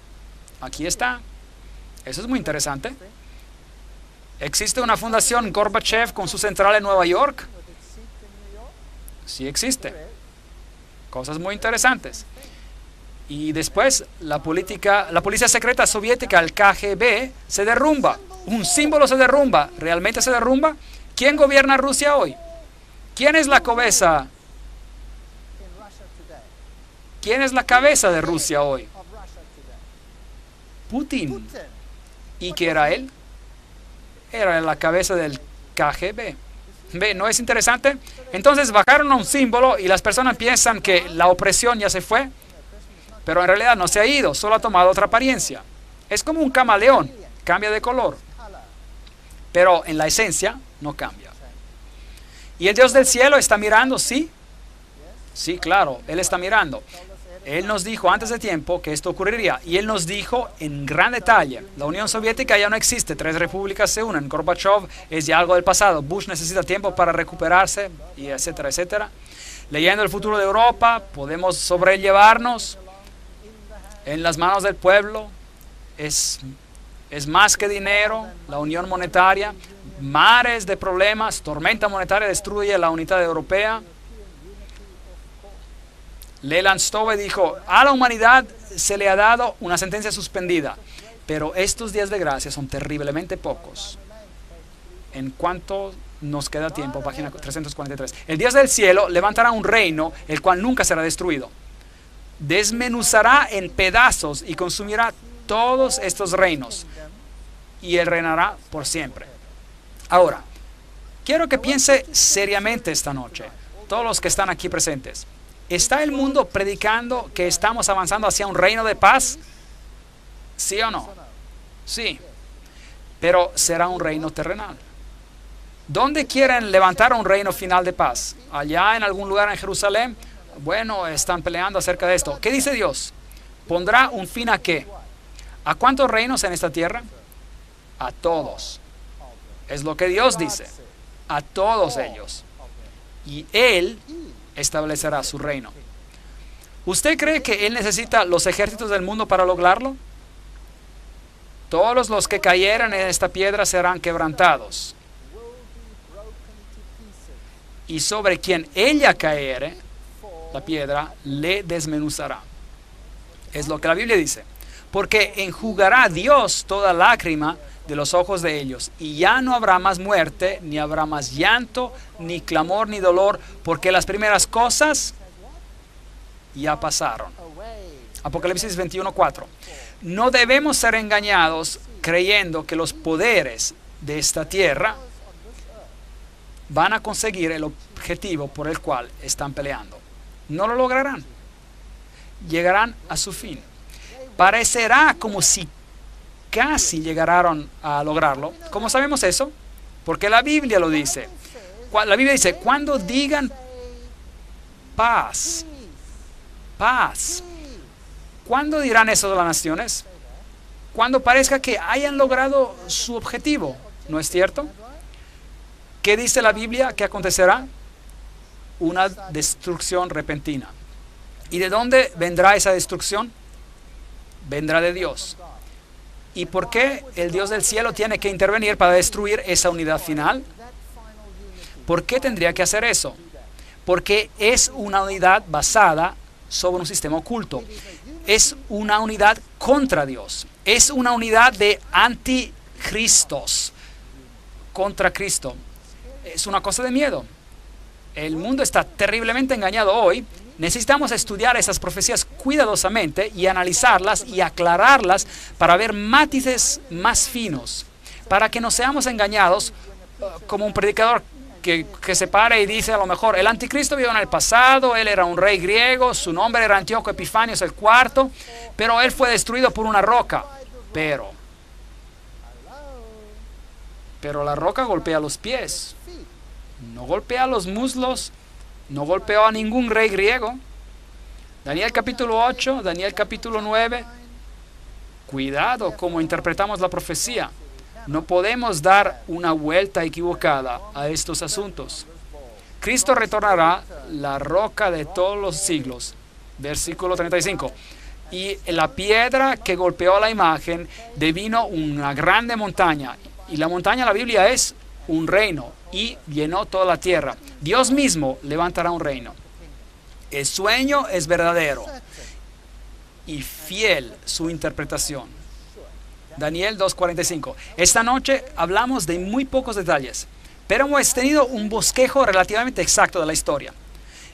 Aquí está. Eso es muy interesante. ¿Existe una fundación Gorbachev con su central en Nueva York? Sí existe. Cosas muy interesantes. Y después la policía secreta soviética, el KGB, se derrumba. Un símbolo se derrumba. ¿Realmente se derrumba? ¿Quién gobierna Rusia hoy? ¿Quién es la cabeza? ¿Quién es la cabeza de Rusia hoy? Putin. ¿Y qué era él? Era la cabeza del KGB. ¿Ve? ¿No es interesante? Entonces bajaron a un símbolo y las personas piensan que la opresión ya se fue, pero en realidad no se ha ido, solo ha tomado otra apariencia. Es como un camaleón, cambia de color, pero en la esencia no cambia. ¿Y el Dios del cielo está mirando? Sí. Sí, claro, Él está mirando. Él nos dijo antes de tiempo que esto ocurriría, y Él nos dijo en gran detalle. La Unión Soviética ya no existe, 3 repúblicas se unen, Gorbachev es ya algo del pasado, Bush necesita tiempo para recuperarse, y etcétera, etcétera. Leyendo el futuro de Europa, podemos sobrellevarnos en las manos del pueblo. Es más que dinero, la unión monetaria, mares de problemas, tormenta monetaria destruye la unidad europea. Leland Stove dijo, a la humanidad se le ha dado una sentencia suspendida, pero estos días de gracia son terriblemente pocos. En cuanto nos queda tiempo, página 343. El Dios del cielo levantará un reino, el cual nunca será destruido. Desmenuzará en pedazos y consumirá todos estos reinos, y Él reinará por siempre. Ahora, quiero que piense seriamente esta noche, todos los que están aquí presentes. ¿Está el mundo predicando que estamos avanzando hacia un reino de paz? ¿Sí o no? Sí. Pero será un reino terrenal. ¿Dónde quieren levantar un reino final de paz? ¿Allá en algún lugar en Jerusalén? Bueno, están peleando acerca de esto. ¿Qué dice Dios? ¿Pondrá un fin a qué? ¿A cuántos reinos en esta tierra? A todos. Es lo que Dios dice a todos ellos. Y Él establecerá su reino. ¿Usted cree que Él necesita los ejércitos del mundo para lograrlo? Todos los que cayeran en esta piedra serán quebrantados. Y sobre quien ella caere, la piedra, le desmenuzará. Es lo que la Biblia dice. Porque enjugará Dios toda lágrima de los ojos de ellos, y ya no habrá más muerte, ni habrá más llanto, ni clamor, ni dolor, porque las primeras cosas ya pasaron. Apocalipsis 21:4. No debemos ser engañados creyendo que los poderes de esta tierra van a conseguir el objetivo por el cual están peleando. No lo lograrán. Llegarán a su fin. Parecerá como si casi llegaron a lograrlo. ¿Cómo sabemos eso? Porque la Biblia lo dice. La Biblia dice, cuando digan paz, paz. ¿Cuándo dirán eso de las naciones? Cuando parezca que hayan logrado su objetivo, ¿no es cierto? ¿Qué dice la Biblia que acontecerá? Una destrucción repentina. ¿Y de dónde vendrá esa destrucción? Vendrá de Dios. ¿Y por qué el Dios del cielo tiene que intervenir para destruir esa unidad final? ¿Por qué tendría que hacer eso? Porque es una unidad basada sobre un sistema oculto. Es una unidad contra Dios. Es una unidad de anticristos contra Cristo. Es una cosa de miedo. El mundo está terriblemente engañado hoy. Necesitamos estudiar esas profecías cuidadosamente y analizarlas y aclararlas para ver matices más finos, para que no seamos engañados como un predicador que se para y dice a lo mejor, el anticristo vivió en el pasado, él era un rey griego, su nombre era Antíoco Epifanios el cuarto, pero él fue destruido por una roca. Pero la roca golpea los pies, no golpea los muslos, no golpeó a ningún rey griego. Daniel capítulo 8, Daniel capítulo 9. Cuidado cómo interpretamos la profecía. No podemos dar una vuelta equivocada a estos asuntos. Cristo retornará, la roca de todos los siglos. Versículo 35. Y la piedra que golpeó la imagen devino una grande montaña. Y la montaña, la Biblia, es un reino y llenó toda la tierra. Dios mismo levantará un reino. El sueño es verdadero y fiel su interpretación. Daniel 2:45. Esta noche hablamos de muy pocos detalles, pero hemos tenido un bosquejo relativamente exacto de la historia.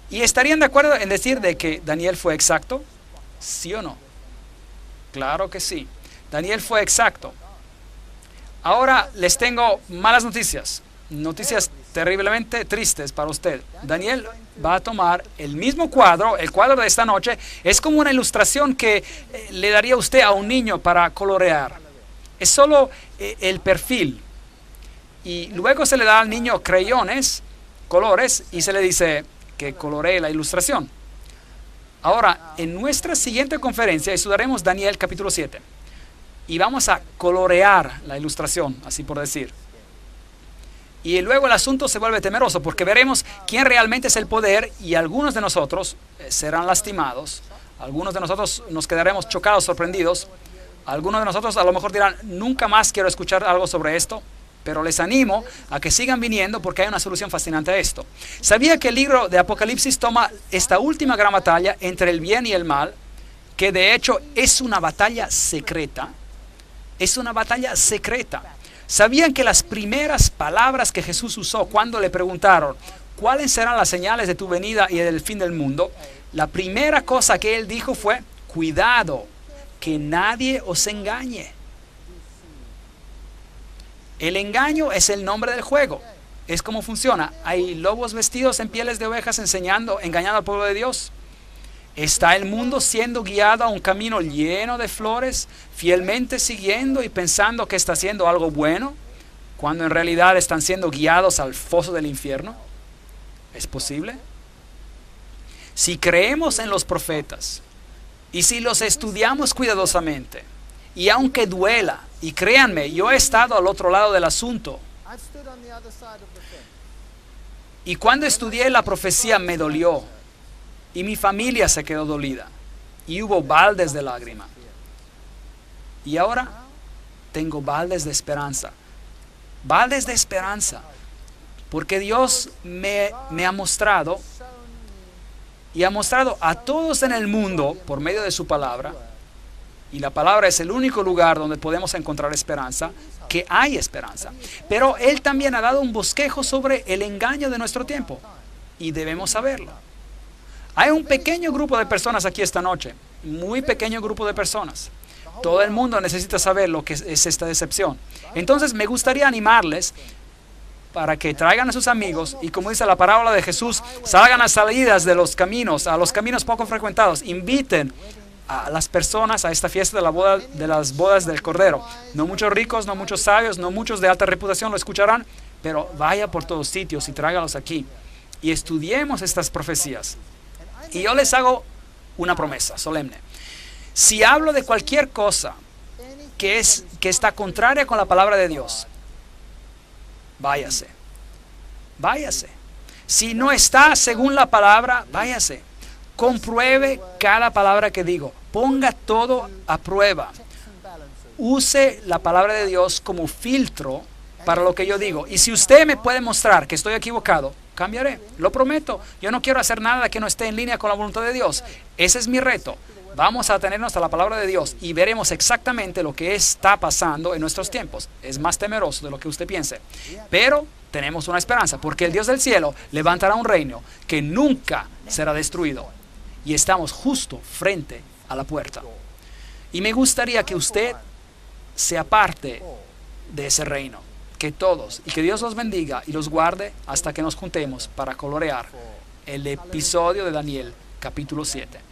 ¿Y estarían de acuerdo en decir de que Daniel fue exacto? ¿Sí o no? Claro que sí. Daniel fue exacto. Ahora les tengo malas noticias. Noticias terriblemente tristes para usted. Daniel va a tomar el mismo cuadro, el cuadro de esta noche. Es como una ilustración que le daría usted a un niño para colorear. Es solo el perfil. Y luego se le da al niño crayones, colores, y se le dice que coloree la ilustración. Ahora, en nuestra siguiente conferencia estudiaremos Daniel capítulo 7. Y vamos a colorear la ilustración, así por decir. Y luego el asunto se vuelve temeroso porque veremos quién realmente es el poder y algunos de nosotros serán lastimados. Algunos de nosotros nos quedaremos chocados, sorprendidos. Algunos de nosotros a lo mejor dirán, nunca más quiero escuchar algo sobre esto. Pero les animo a que sigan viniendo porque hay una solución fascinante a esto. ¿Sabía que el libro de Apocalipsis toma esta última gran batalla entre el bien y el mal? Que de hecho es una batalla secreta. Es una batalla secreta. ¿Sabían que las primeras palabras que Jesús usó cuando le preguntaron cuáles serán las señales de tu venida y del fin del mundo? La primera cosa que él dijo fue, cuidado, que nadie os engañe. El engaño es el nombre del juego. Es como funciona. Hay lobos vestidos en pieles de ovejas engañando al pueblo de Dios. ¿Está el mundo siendo guiado a un camino lleno de flores, fielmente siguiendo y pensando que está haciendo algo bueno, cuando en realidad están siendo guiados al foso del infierno? ¿Es posible? Si creemos en los profetas y si los estudiamos cuidadosamente, y aunque duela, y créanme, yo he estado al otro lado del asunto, Y cuando estudié la profecía me dolió, y mi familia se quedó dolida, y hubo baldes de lágrima. Y ahora tengo baldes de esperanza. Baldes de esperanza. Porque Dios me ha mostrado, y ha mostrado a todos en el mundo, por medio de su palabra, y la palabra es el único lugar donde podemos encontrar esperanza, que hay esperanza. Pero Él también ha dado un bosquejo sobre el engaño de nuestro tiempo, y debemos saberlo. Hay un pequeño grupo de personas aquí esta noche, muy pequeño grupo de personas. Todo el mundo necesita saber lo que es esta decepción. Entonces me gustaría animarles para que traigan a sus amigos y, como dice la parábola de Jesús, salgan a salidas de los caminos, a los caminos poco frecuentados. Inviten a las personas a esta fiesta de las bodas del Cordero. No muchos ricos, no muchos sabios, no muchos de alta reputación lo escucharán, pero vaya por todos sitios y tráigalos aquí. Y estudiemos estas profecías. Y yo les hago una promesa solemne. Si hablo de cualquier cosa que está contraria con la palabra de Dios, váyase. Váyase. Si no está según la palabra, váyase. Compruebe cada palabra que digo. Ponga todo a prueba. Use la palabra de Dios como filtro para lo que yo digo. Y si usted me puede mostrar que estoy equivocado, cambiaré. Lo prometo. Yo no quiero hacer nada que no esté en línea con la voluntad de Dios. Ese es mi reto. Vamos a atenernos a la palabra de Dios y veremos exactamente lo que está pasando en nuestros tiempos. Es más temeroso de lo que usted piense. Pero tenemos una esperanza, porque el Dios del cielo levantará un reino que nunca será destruido. Y estamos justo frente a la puerta. Y me gustaría que usted sea parte de ese reino. Que todos, y que Dios los bendiga y los guarde hasta que nos juntemos para colorear el episodio de Daniel, capítulo 7.